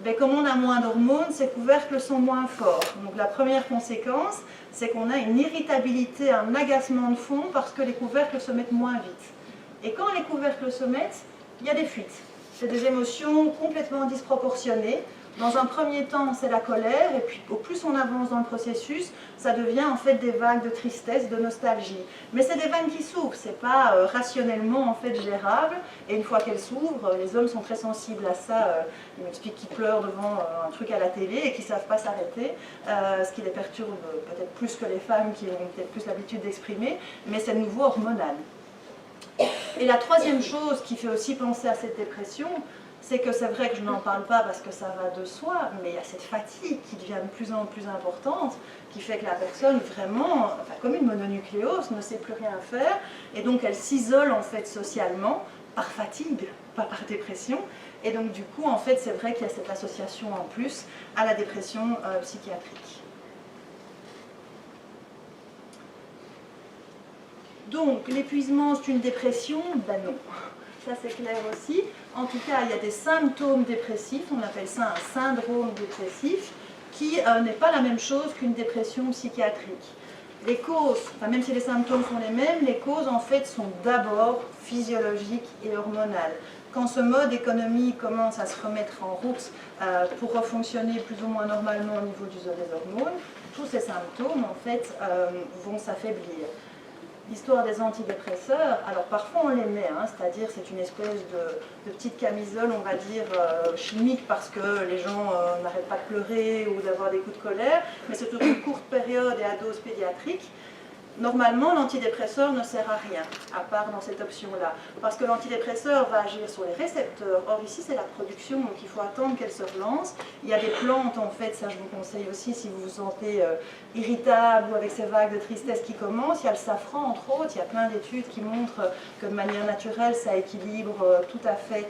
ben, comme on a moins d'hormones, ces couvercles sont moins forts. Donc la première conséquence, c'est qu'on a une irritabilité, un agacement de fond parce que les couvercles se mettent moins vite. Et quand les couvercles se mettent, il y a des fuites. C'est des émotions complètement disproportionnées. Dans un premier temps, c'est la colère, et puis au plus on avance dans le processus, ça devient en fait des vagues de tristesse, de nostalgie. Mais c'est des vagues qui s'ouvrent, c'est pas rationnellement en fait gérable, et une fois qu'elles s'ouvrent, les hommes sont très sensibles à ça. Ils m'expliquent qu'ils pleurent devant un truc à la télé et qu'ils ne savent pas s'arrêter, ce qui les perturbe peut-être plus que les femmes qui ont peut-être plus l'habitude d'exprimer, mais c'est de nouveau hormonal. Et la troisième chose qui fait aussi penser à cette dépression, c'est que c'est vrai que je n'en parle pas parce que ça va de soi, mais il y a cette fatigue qui devient de plus en plus importante, qui fait que la personne vraiment, enfin, comme une mononucléose, ne sait plus rien faire, et donc elle s'isole en fait socialement par fatigue, pas par dépression, et donc du coup en fait c'est vrai qu'il y a cette association en plus à la dépression psychiatrique. Donc l'épuisement c'est une dépression? Ben non. Ça c'est clair aussi. En tout cas, il y a des symptômes dépressifs, on appelle ça un syndrome dépressif, qui n'est pas la même chose qu'une dépression psychiatrique. Les causes, enfin, même si les symptômes sont les mêmes, les causes en fait sont d'abord physiologiques et hormonales. Quand ce mode économie commence à se remettre en route pour refonctionner plus ou moins normalement au niveau des hormones, tous ces symptômes en fait vont s'affaiblir. L'histoire des antidépresseurs, alors parfois on les met, hein, c'est-à-dire c'est une espèce de petite camisole, on va dire, chimique parce que les gens n'arrêtent pas de pleurer ou d'avoir des coups de colère, mais c'est sur une courte période et à dose pédiatrique. Normalement, l'antidépresseur ne sert à rien, à part dans cette option-là, parce que l'antidépresseur va agir sur les récepteurs. Or ici, c'est la production, donc il faut attendre qu'elle se relance. Il y a des plantes, en fait, ça je vous conseille aussi si vous vous sentez irritable ou avec ces vagues de tristesse qui commencent. Il y a le safran, entre autres, il y a plein d'études qui montrent que de manière naturelle, ça équilibre tout à fait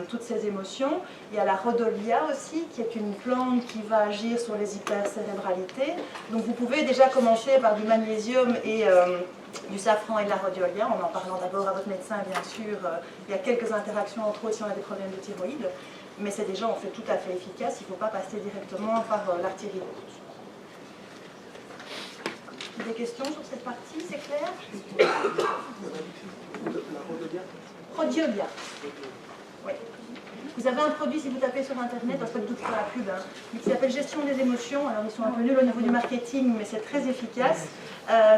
toutes ces émotions. Il y a la rhodolia aussi, qui est une plante qui va agir sur les hypercérébralités. Donc vous pouvez déjà commencer par du magnésium et du safran et de la rhodolia, en parlant d'abord à votre médecin, bien sûr. Il y a quelques interactions, entre autres, si on a des problèmes de thyroïde, mais c'est déjà en fait tout à fait efficace, il ne faut pas passer directement par l'artériole. Des questions sur cette partie, c'est clair? Rhodolia. Oui. Vous avez un produit, si vous tapez sur internet, parce que pas du tout sur la pub, hein, mais qui s'appelle Gestion des émotions. Alors ils sont un peu nuls au niveau du marketing, mais c'est très efficace.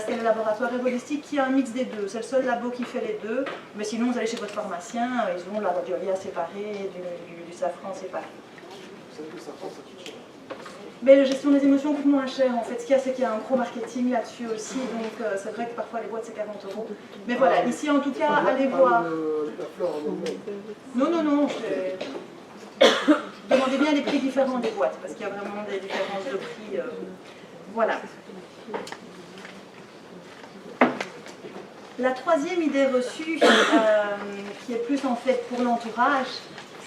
C'est le laboratoire Evolistic qui a un mix des deux. C'est le seul labo qui fait les deux. Mais sinon, vous allez chez votre pharmacien, ils ont la rhodolia séparée et du safran séparé. Mais la gestion des émotions coûte moins cher. En fait, ce qu'il y a, c'est qu'il y a un gros marketing là-dessus aussi. Donc c'est vrai que parfois les boîtes c'est 40 €. Mais voilà, ici en tout cas, allez voir. Non, non, non. Demandez bien les prix différents des boîtes, parce qu'il y a vraiment des différences de prix. Voilà. La troisième idée reçue, qui est plus en fait pour l'entourage,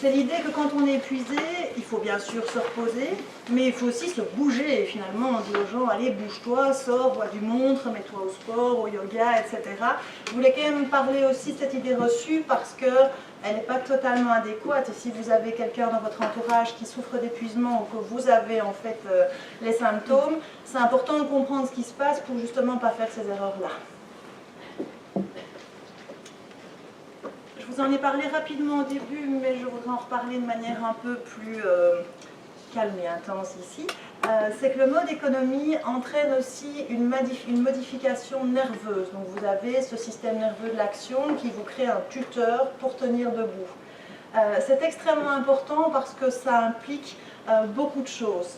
c'est l'idée que quand on est épuisé, il faut bien sûr se reposer, mais il faut aussi se bouger. Et finalement, on dit aux gens, allez, bouge-toi, sors, vois du monde, mets-toi au sport, au yoga, etc. Je voulais quand même parler aussi de cette idée reçue parce qu'elle n'est pas totalement adéquate. Et si vous avez quelqu'un dans votre entourage qui souffre d'épuisement ou que vous avez en fait les symptômes, c'est important de comprendre ce qui se passe pour justement pas faire ces erreurs-là. Je vous en ai parlé rapidement au début, mais je voudrais en reparler de manière un peu plus calme et intense ici. C'est que le mode économie entraîne aussi une modification nerveuse. Donc vous avez ce système nerveux de l'action qui vous crée un tuteur pour tenir debout. C'est extrêmement important parce que ça implique beaucoup de choses.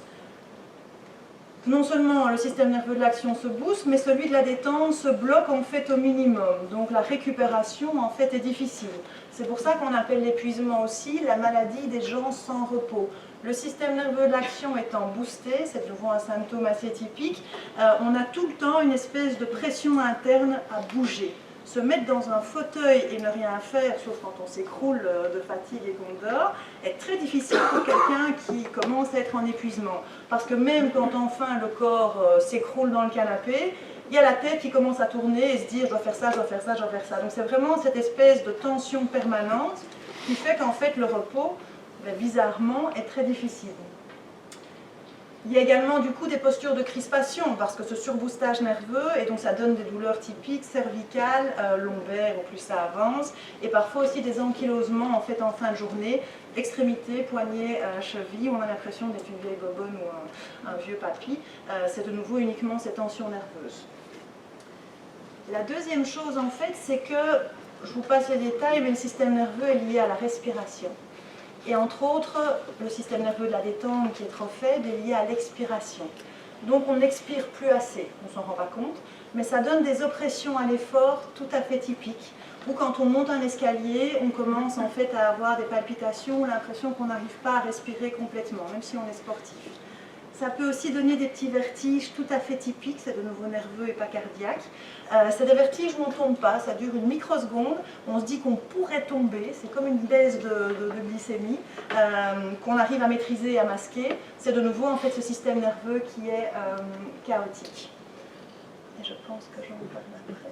Non seulement le système nerveux de l'action se booste, mais celui de la détente se bloque en fait au minimum. Donc la récupération en fait est difficile. C'est pour ça qu'on appelle l'épuisement aussi la maladie des gens sans repos. Le système nerveux de l'action étant boosté, c'est de nouveau un symptôme assez typique, on a tout le temps une espèce de pression interne à bouger. Se mettre dans un fauteuil et ne rien faire, sauf quand on s'écroule de fatigue et qu'on dort, est très difficile pour quelqu'un qui commence à être en épuisement. Parce que même quand enfin le corps s'écroule dans le canapé, il y a la tête qui commence à tourner et se dire « je dois faire ça, je dois faire ça, je dois faire ça ». Donc c'est vraiment cette espèce de tension permanente qui fait qu'en fait le repos, bizarrement, est très difficile. Il y a également du coup des postures de crispation parce que ce surboostage nerveux, et donc ça donne des douleurs typiques cervicales, lombaires au plus ça avance, et parfois aussi des ankylosements en fait en fin de journée, extrémités, poignets, chevilles, où on a l'impression d'être une vieille bobonne ou un vieux papy. C'est de nouveau uniquement ces tensions nerveuses. La deuxième chose en fait, c'est que, je vous passe les détails, mais le système nerveux est lié à la respiration. Et entre autres, le système nerveux de la détente qui est trop faible est lié à l'expiration. Donc on n'expire plus assez, on ne s'en rend pas compte, mais ça donne des oppressions à l'effort tout à fait typiques, où quand on monte un escalier, on commence en fait à avoir des palpitations, l'impression qu'on n'arrive pas à respirer complètement, même si on est sportif. Ça peut aussi donner des petits vertiges tout à fait typiques, c'est de nouveau nerveux et pas cardiaque. C'est des vertiges où on ne tombe pas, ça dure une microseconde, on se dit qu'on pourrait tomber, c'est comme une baisse de glycémie qu'on arrive à maîtriser et à masquer. C'est de nouveau en fait ce système nerveux qui est chaotique. Et je pense que j'en parle après.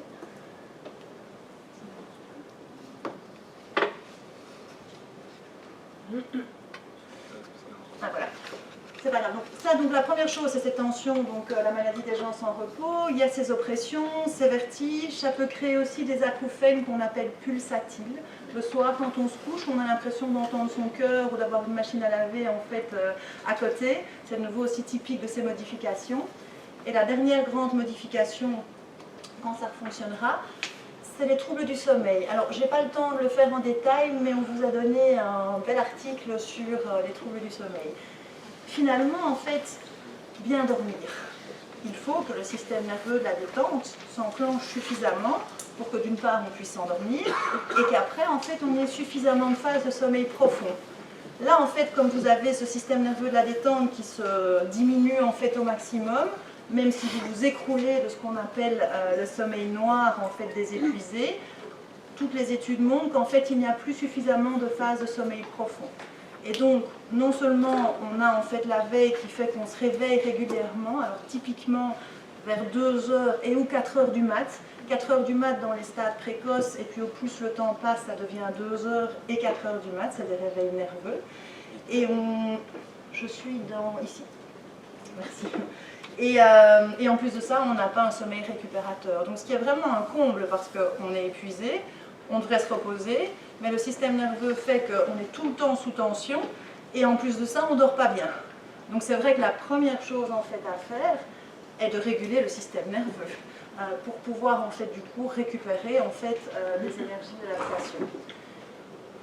Ah voilà. C'est pas grave. Donc la première chose, c'est cette tension, donc la maladie des gens sans repos. Il y a ces oppressions, ces vertiges. Ça peut créer aussi des acouphènes qu'on appelle pulsatiles. Le soir, quand on se couche, on a l'impression d'entendre son cœur ou d'avoir une machine à laver en fait à côté. C'est de nouveau aussi typique de ces modifications. Et la dernière grande modification, quand ça fonctionnera, c'est les troubles du sommeil. Alors, je n'ai pas le temps de le faire en détail, mais on vous a donné un bel article sur les troubles du sommeil. Finalement, en fait, bien dormir. Il faut que le système nerveux de la détente s'enclenche suffisamment pour que d'une part on puisse s'endormir et qu'après, en fait, on ait suffisamment de phases de sommeil profond. Là, en fait, comme vous avez ce système nerveux de la détente qui se diminue en fait au maximum, même si vous vous écroulez de ce qu'on appelle le sommeil noir, en fait, des épuisés, toutes les études montrent qu'en fait, il n'y a plus suffisamment de phases de sommeil profond. Et donc, non seulement on a en fait la veille qui fait qu'on se réveille régulièrement, alors typiquement vers 2h et ou 4h du mat. 4h du mat dans les stades précoces, et puis au plus le temps passe, ça devient 2h et 4h du mat, c'est des réveils nerveux. Et je suis ici. Merci. Et en plus de ça, on n'a pas un sommeil récupérateur. Donc ce qui est vraiment un comble parce qu'on est épuisé, on devrait se reposer, mais le système nerveux fait qu'on est tout le temps sous tension, et en plus de ça, on ne dort pas bien. Donc c'est vrai que la première chose en fait à faire est de réguler le système nerveux pour pouvoir en fait du coup récupérer en fait les énergies de l'adaptation.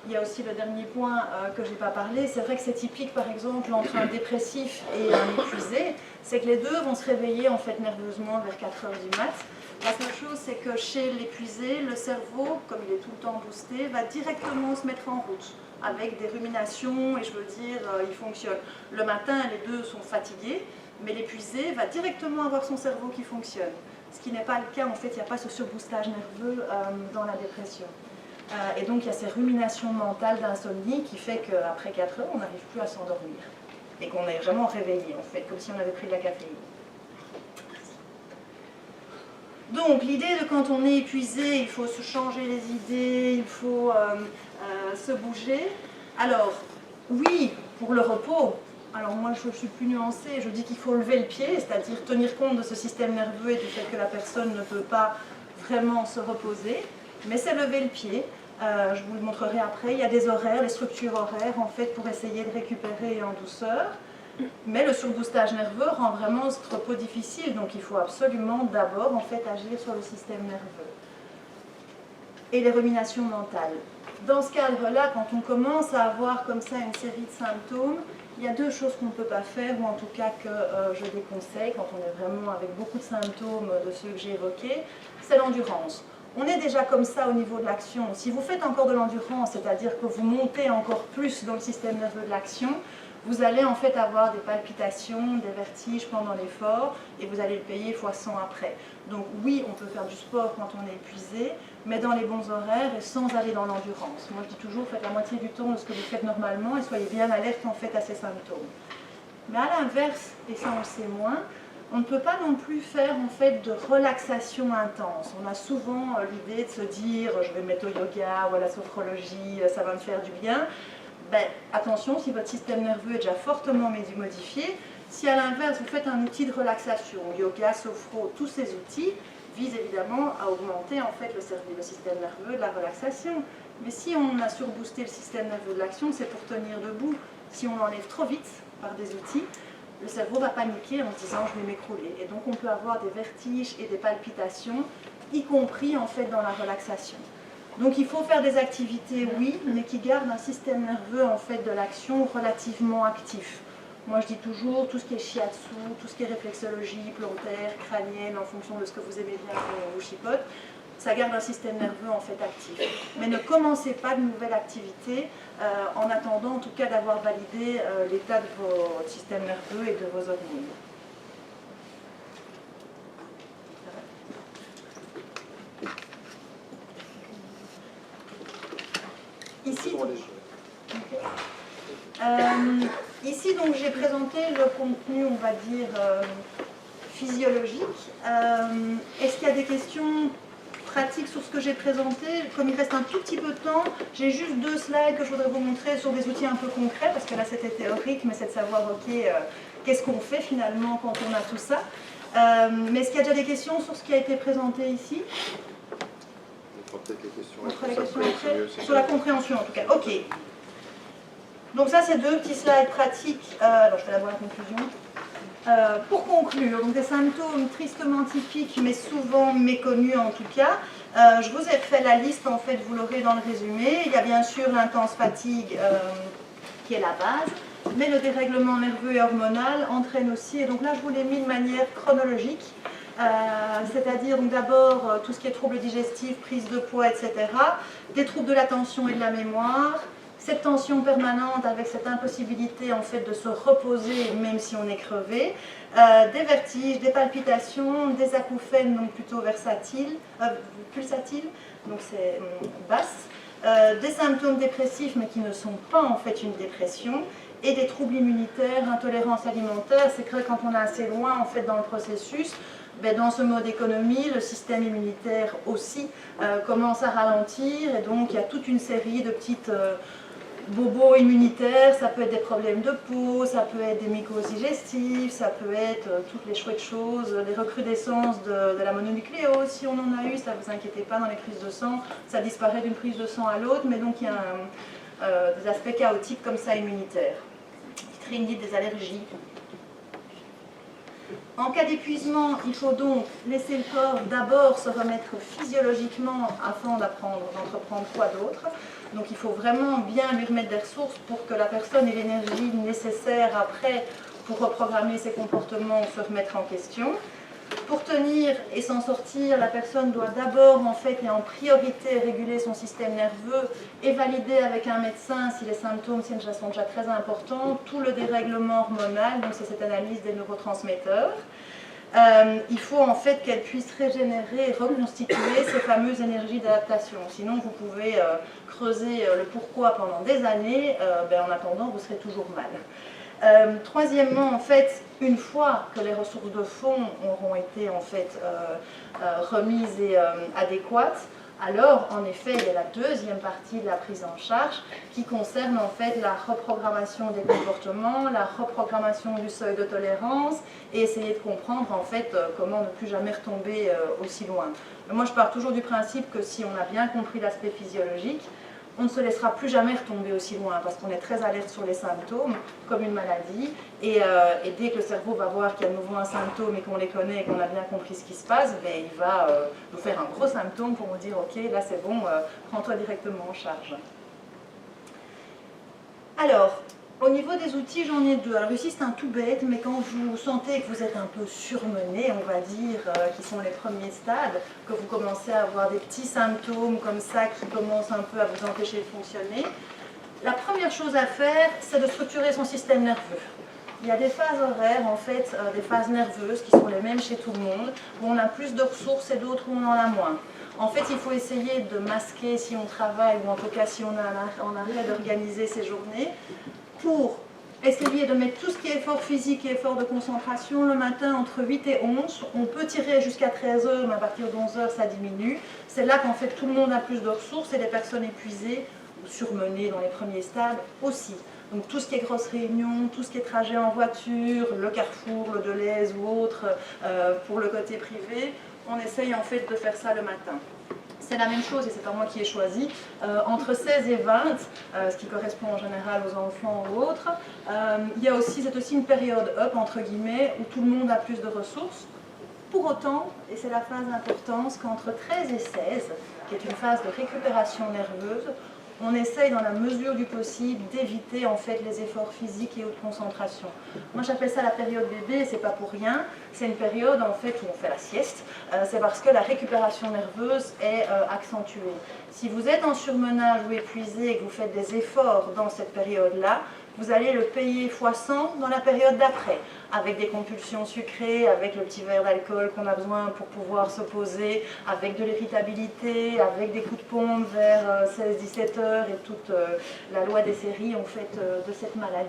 Il y a aussi le dernier point que je n'ai pas parlé, c'est vrai que c'est typique par exemple entre un dépressif et un épuisé, c'est que les deux vont se réveiller en fait nerveusement vers 4h du mat. La seule chose, c'est que chez l'épuisé, le cerveau, comme il est tout le temps boosté, va directement se mettre en route avec des ruminations, et je veux dire, il fonctionne. Le matin, les deux sont fatigués, mais l'épuisé va directement avoir son cerveau qui fonctionne. Ce qui n'est pas le cas, en fait, il n'y a pas ce surboostage nerveux dans la dépression. Et donc, il y a ces ruminations mentales d'insomnie qui fait qu'après 4 heures, on n'arrive plus à s'endormir. Et qu'on est vraiment réveillé, en fait, comme si on avait pris de la caféine. Donc, l'idée de quand on est épuisé, il faut se changer les idées, il faut se bouger. Alors, oui, pour le repos, alors moi je suis plus nuancée, je dis qu'il faut lever le pied, c'est-à-dire tenir compte de ce système nerveux et du fait que la personne ne peut pas vraiment se reposer, mais c'est lever le pied. Je vous le montrerai après, il y a des horaires, des structures horaires en fait pour essayer de récupérer en douceur. Mais le surboostage nerveux rend vraiment ce repos difficile, donc il faut absolument d'abord en fait agir sur le système nerveux. Et les ruminations mentales. Dans ce cadre-là, quand on commence à avoir comme ça une série de symptômes, il y a deux choses qu'on ne peut pas faire, ou en tout cas que je déconseille quand on est vraiment avec beaucoup de symptômes de ceux que j'ai évoqués, c'est l'endurance. On est déjà comme ça au niveau de l'action. Si vous faites encore de l'endurance, c'est-à-dire que vous montez encore plus dans le système nerveux de l'action, vous allez en fait avoir des palpitations, des vertiges pendant l'effort, et vous allez le payer fois 100 après. Donc oui, on peut faire du sport quand on est épuisé, mais dans les bons horaires et sans aller dans l'endurance. Moi je dis toujours, faites la moitié du temps de ce que vous faites normalement et soyez bien alerte en fait à ces symptômes. Mais à l'inverse, et ça on le sait moins, on ne peut pas non plus faire en fait de relaxation intense. On a souvent l'idée de se dire, je vais me mettre au yoga ou à la sophrologie, ça va me faire du bien. ben, attention, si votre système nerveux est déjà fortement modifié, si à l'inverse vous faites un outil de relaxation, yoga, sophro, tous ces outils visent évidemment à augmenter en fait le système nerveux de la relaxation. Mais si on a surboosté le système nerveux de l'action, c'est pour tenir debout. Si on l'enlève trop vite par des outils, le cerveau va paniquer en se disant je vais m'écrouler. Et donc on peut avoir des vertiges et des palpitations, y compris en fait dans la relaxation. Donc il faut faire des activités, oui, mais qui gardent un système nerveux en fait de l'action relativement actif. Moi je dis toujours tout ce qui est shiatsu, tout ce qui est réflexologie, plantaire, crânienne, en fonction de ce que vous aimez bien quand on vous chipote, ça garde un système nerveux en fait actif. Mais ne commencez pas de nouvelles activités en attendant en tout cas d'avoir validé l'état de votre système nerveux et de vos hormones. Ici, donc, j'ai présenté le contenu, on va dire, physiologique. Est-ce qu'il y a des questions pratiques sur ce que j'ai présenté? Comme il reste un tout petit peu de temps, j'ai juste 2 slides que je voudrais vous montrer sur des outils un peu concrets, parce que là c'était théorique, mais c'est de savoir, ok, qu'est-ce qu'on fait finalement quand on a tout ça. Mais est-ce qu'il y a déjà des questions sur ce qui a été présenté ici? Peut-être les questions. Sur la compréhension en tout cas. Ok. Donc ça c'est 2 petits slides pratiques. Alors je vais d'abord la conclusion. Pour conclure, donc des symptômes tristement typiques mais souvent méconnus en tout cas. Je vous ai fait la liste, en fait vous l'aurez dans le résumé. Il y a bien sûr l'intense fatigue qui est la base, mais le dérèglement nerveux et hormonal entraîne aussi, et donc là je vous l'ai mis de manière chronologique. C'est-à-dire d'abord tout ce qui est troubles digestifs, prise de poids, etc. Des troubles de l'attention et de la mémoire, cette tension permanente avec cette impossibilité en fait de se reposer même si on est crevé, des vertiges, des palpitations, des acouphènes donc plutôt pulsatiles, donc c'est basse, des symptômes dépressifs mais qui ne sont pas en fait une dépression, et des troubles immunitaires, intolérance alimentaire. C'est que quand on est assez loin en fait dans le processus, dans ce mode économie, le système immunitaire aussi commence à ralentir, et donc il y a toute une série de petites bobos immunitaires. Ça peut être des problèmes de peau, ça peut être des mycoses digestives, ça peut être toutes les chouettes choses, des recrudescences de la mononucléose si on en a eu, ça ne vous inquiétez pas, dans les prises de sang, ça disparaît d'une prise de sang à l'autre, mais donc il y a des aspects chaotiques comme ça immunitaires. Rhinite, des allergies. En cas d'épuisement, il faut donc laisser le corps d'abord se remettre physiologiquement afin d'entreprendre quoi d'autre. Donc il faut vraiment bien lui remettre des ressources pour que la personne ait l'énergie nécessaire après pour reprogrammer ses comportements, se remettre en question. Pour tenir et s'en sortir, la personne doit d'abord en fait et en priorité réguler son système nerveux et valider avec un médecin si les symptômes sont déjà très importants, tout le dérèglement hormonal, donc c'est cette analyse des neurotransmetteurs. Il faut en fait qu'elle puisse régénérer et reconstituer ces fameuses énergies d'adaptation. Sinon vous pouvez creuser le pourquoi pendant des années, en attendant vous serez toujours mal. Troisièmement, en fait, une fois que les ressources de fonds auront été en fait remises et adéquates, alors en effet il y a la deuxième partie de la prise en charge qui concerne en fait la reprogrammation des comportements, la reprogrammation du seuil de tolérance et essayer de comprendre en fait comment ne plus jamais retomber aussi loin. Mais moi je pars toujours du principe que si on a bien compris l'aspect physiologique, on ne se laissera plus jamais retomber aussi loin parce qu'on est très alerte sur les symptômes comme une maladie et dès que le cerveau va voir qu'il y a de nouveau un symptôme et qu'on les connaît et qu'on a bien compris ce qui se passe, il va nous faire un gros symptôme pour nous dire ok là c'est bon, prends-toi directement en charge. Alors, au niveau des outils, j'en ai 2. Alors ici, c'est un tout bête, mais quand vous sentez que vous êtes un peu surmené, on va dire, qui sont les premiers stades, que vous commencez à avoir des petits symptômes comme ça qui commencent un peu à vous empêcher de fonctionner, la première chose à faire, c'est de structurer son système nerveux. Il y a des phases horaires, en fait, des phases nerveuses qui sont les mêmes chez tout le monde, où on a plus de ressources et d'autres où on en a moins. En fait, il faut essayer de masquer si on travaille, ou en tout cas si on arrive d'organiser ses journées, pour essayer de mettre tout ce qui est effort physique et effort de concentration le matin entre 8 et 11. On peut tirer jusqu'à 13h, mais à partir de 11h, ça diminue. C'est là qu'en fait tout le monde a plus de ressources et les personnes épuisées surmenés dans les premiers stades aussi. Donc tout ce qui est grosse réunion, tout ce qui est trajet en voiture, le Carrefour, le Deleuze ou autre, pour le côté privé, on essaye en fait de faire ça le matin. C'est la même chose, et c'est pas moi qui ai choisi, entre 16 et 20, ce qui correspond en général aux enfants ou autres. C'est aussi une période up, entre guillemets, où tout le monde a plus de ressources. Pour autant, et c'est la phase d'importance, qu'entre 13 et 16, qui est une phase de récupération nerveuse, on essaye dans la mesure du possible d'éviter en fait les efforts physiques et haute concentration. Moi j'appelle ça la période bébé, c'est pas pour rien, c'est une période en fait où on fait la sieste, c'est parce que la récupération nerveuse est accentuée. Si vous êtes en surmenage ou épuisé et que vous faites des efforts dans cette période-là, vous allez le payer x100 dans la période d'après, avec des compulsions sucrées, avec le petit verre d'alcool qu'on a besoin pour pouvoir se poser, avec de l'irritabilité, avec des coups de pompe vers 16-17 heures et toute la loi des séries en fait, de cette maladie.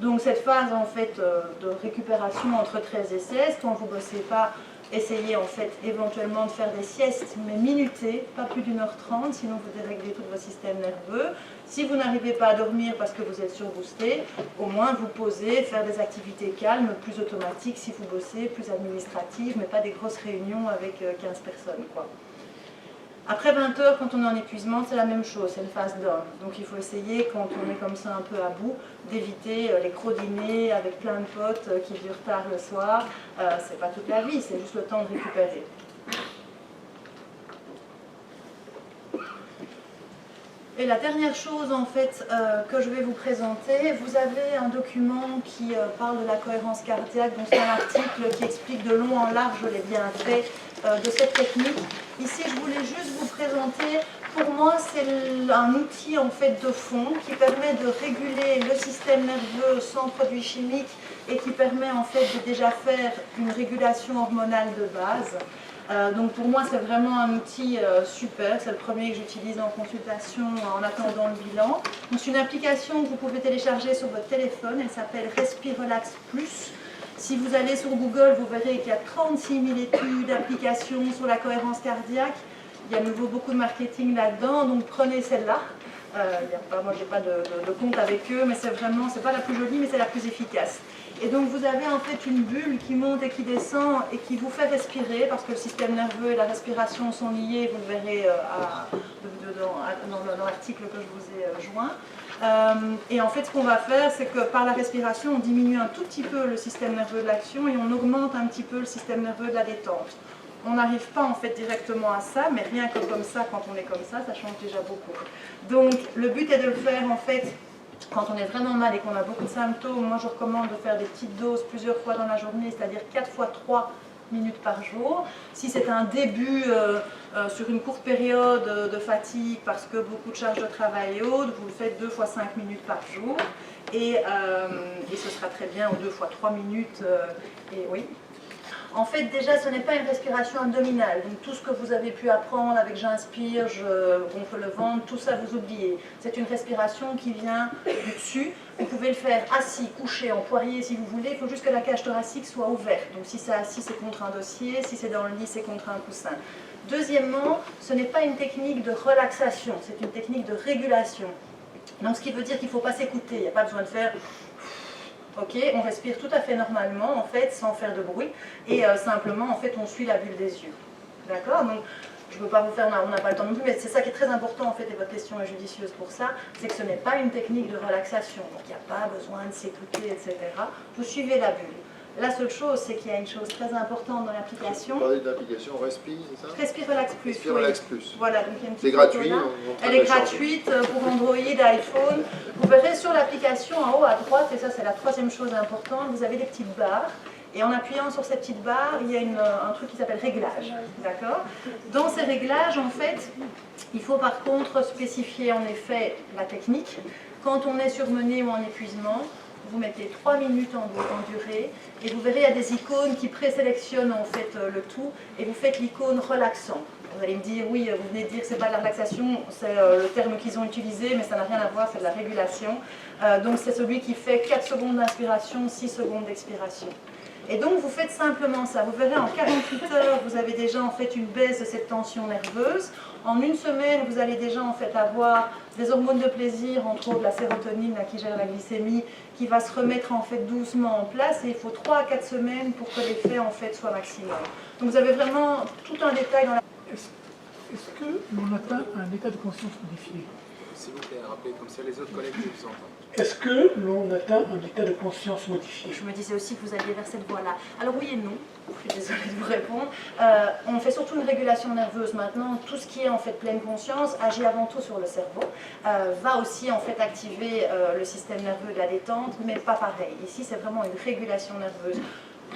Donc cette phase en fait, de récupération entre 13 et 16, quand vous ne bossez pas, essayez en fait éventuellement de faire des siestes, mais minutées, pas plus d'1h30, sinon vous déréglez tout votre système nerveux. Si vous n'arrivez pas à dormir parce que vous êtes surboosté, au moins vous posez, faire des activités calmes, plus automatiques si vous bossez, plus administratives, mais pas des grosses réunions avec 15 personnes, quoi. Après 20 heures, quand on est en épuisement, c'est la même chose, c'est une phase down. Donc il faut essayer, quand on est comme ça un peu à bout, d'éviter les gros dîners avec plein de potes qui durent tard le soir. C'est pas toute la vie, c'est juste le temps de récupérer. Et la dernière chose en fait que je vais vous présenter, vous avez un document qui parle de la cohérence cardiaque, donc c'est un article qui explique de long en large les bienfaits de cette technique. Ici je voulais juste vous présenter, pour moi c'est un outil en fait de fond qui permet de réguler le système nerveux sans produits chimiques et qui permet en fait de déjà faire une régulation hormonale de base. Donc pour moi c'est vraiment un outil super, c'est le premier que j'utilise en consultation en attendant le bilan. C'est une application que vous pouvez télécharger sur votre téléphone, elle s'appelle RespiRelax Plus. Si vous allez sur Google, vous verrez qu'il y a 36 000 études, d'applications sur la cohérence cardiaque. Il y a à nouveau beaucoup de marketing là-dedans, donc prenez celle-là. Moi je n'ai pas de compte avec eux, mais c'est vraiment, c'est pas la plus jolie, mais c'est la plus efficace. Et donc vous avez en fait une bulle qui monte et qui descend et qui vous fait respirer parce que le système nerveux et la respiration sont liés, vous le verrez dans l'article que je vous ai joint. Et en fait ce qu'on va faire c'est que par la respiration on diminue un tout petit peu le système nerveux de l'action et on augmente un petit peu le système nerveux de la détente. On n'arrive pas en fait directement à ça, mais rien que comme ça, quand on est comme ça change déjà beaucoup. Donc le but est de le faire en fait quand on est vraiment mal et qu'on a beaucoup de symptômes. Moi je recommande de faire des petites doses plusieurs fois dans la journée, c'est-à-dire 4 fois 3 minutes par jour. Si c'est un début sur une courte période de fatigue parce que beaucoup de charges de travail et autres, vous le faites 2 fois 5 minutes par jour et ce sera très bien, ou 2 fois 3 minutes. Et oui. En fait, déjà, ce n'est pas une respiration abdominale. Donc, tout ce que vous avez pu apprendre avec j'inspire, je gonfle le ventre, tout ça, vous oubliez. C'est une respiration qui vient du dessus. Vous pouvez le faire assis, couché, en poirier si vous voulez. Il faut juste que la cage thoracique soit ouverte. Donc, si c'est assis, c'est contre un dossier. Si c'est dans le lit, c'est contre un coussin. Deuxièmement, ce n'est pas une technique de relaxation. C'est une technique de régulation. Donc, ce qui veut dire qu'il ne faut pas s'écouter. Il n'y a pas besoin de faire... Ok, on respire tout à fait normalement, en fait, sans faire de bruit, et simplement, en fait, on suit la bulle des yeux. D'accord? Donc, je ne peux pas vous faire, on n'a pas le temps non plus, mais c'est ça qui est très important, en fait, et votre question est judicieuse pour ça, c'est que ce n'est pas une technique de relaxation, donc il n'y a pas besoin de s'écouter, etc. Vous suivez la bulle. La seule chose, c'est qu'il y a une chose très importante dans l'application. Vous parlez de l'application Respi, c'est ça? RespiRelax Plus. RespiRelax Plus. Voilà, donc il y a une petite c'est gratuit. Elle est gratuite pour Android, iPhone. Vous verrez sur l'application en haut à droite, et ça c'est la troisième chose importante, vous avez des petites barres. Et en appuyant sur cette petite barre, il y a un truc qui s'appelle réglage. D'accord? Dans ces réglages, en fait, il faut par contre spécifier en effet la technique. Quand on est surmené ou en épuisement, vous mettez 3 minutes en durée et vous verrez il y a des icônes qui présélectionnent en fait le tout et vous faites l'icône relaxant. Vous allez me dire oui, vous venez de dire que c'est pas de la relaxation, c'est le terme qu'ils ont utilisé, mais ça n'a rien à voir, c'est de la régulation. Donc c'est celui qui fait 4 secondes d'inspiration, 6 secondes d'expiration. Et donc vous faites simplement ça. Vous verrez en 48 heures, vous avez déjà en fait une baisse de cette tension nerveuse. En une semaine, vous allez déjà en fait avoir des hormones de plaisir, entre autres la sérotonine là, qui gère la glycémie, qui va se remettre en fait doucement en place. Et il faut 3 à 4 semaines pour que l'effet en fait soit maximum. Donc vous avez vraiment tout un détail dans la... Est-ce que l'on atteint un état de conscience modifié? S'il vous plaît, rappelez comme ça les autres collègues vous entendent. Est-ce que l'on atteint un état de conscience modifié? Je me disais aussi que vous alliez vers cette voie-là. Alors oui et non, je suis désolée de vous répondre. On fait surtout une régulation nerveuse maintenant. Tout ce qui est en fait pleine conscience agit avant tout sur le cerveau, va aussi en fait activer le système nerveux de la détente, mais pas pareil. Ici, c'est vraiment une régulation nerveuse.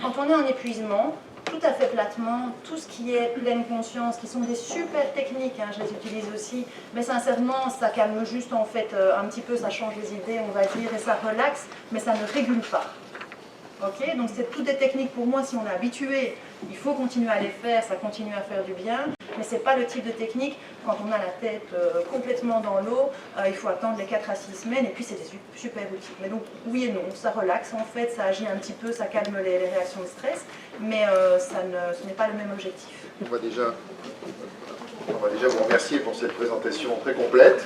Quand on est en épuisement, tout à fait platement, tout ce qui est pleine conscience, qui sont des super techniques, hein, je les utilise aussi, mais sincèrement, ça calme juste en fait un petit peu, ça change les idées, on va dire, et ça relaxe, mais ça ne régule pas. Ok, donc c'est toutes des techniques pour moi, si on est habitué, il faut continuer à les faire, ça continue à faire du bien, mais ce n'est pas le type de technique, quand on a la tête complètement dans l'eau, il faut attendre les 4 à 6 semaines, et puis c'est des super outils. Mais donc oui et non, ça relaxe en fait, ça agit un petit peu, ça calme les réactions de stress, mais ce n'est pas le même objectif. On va déjà vous remercier pour cette présentation très complète.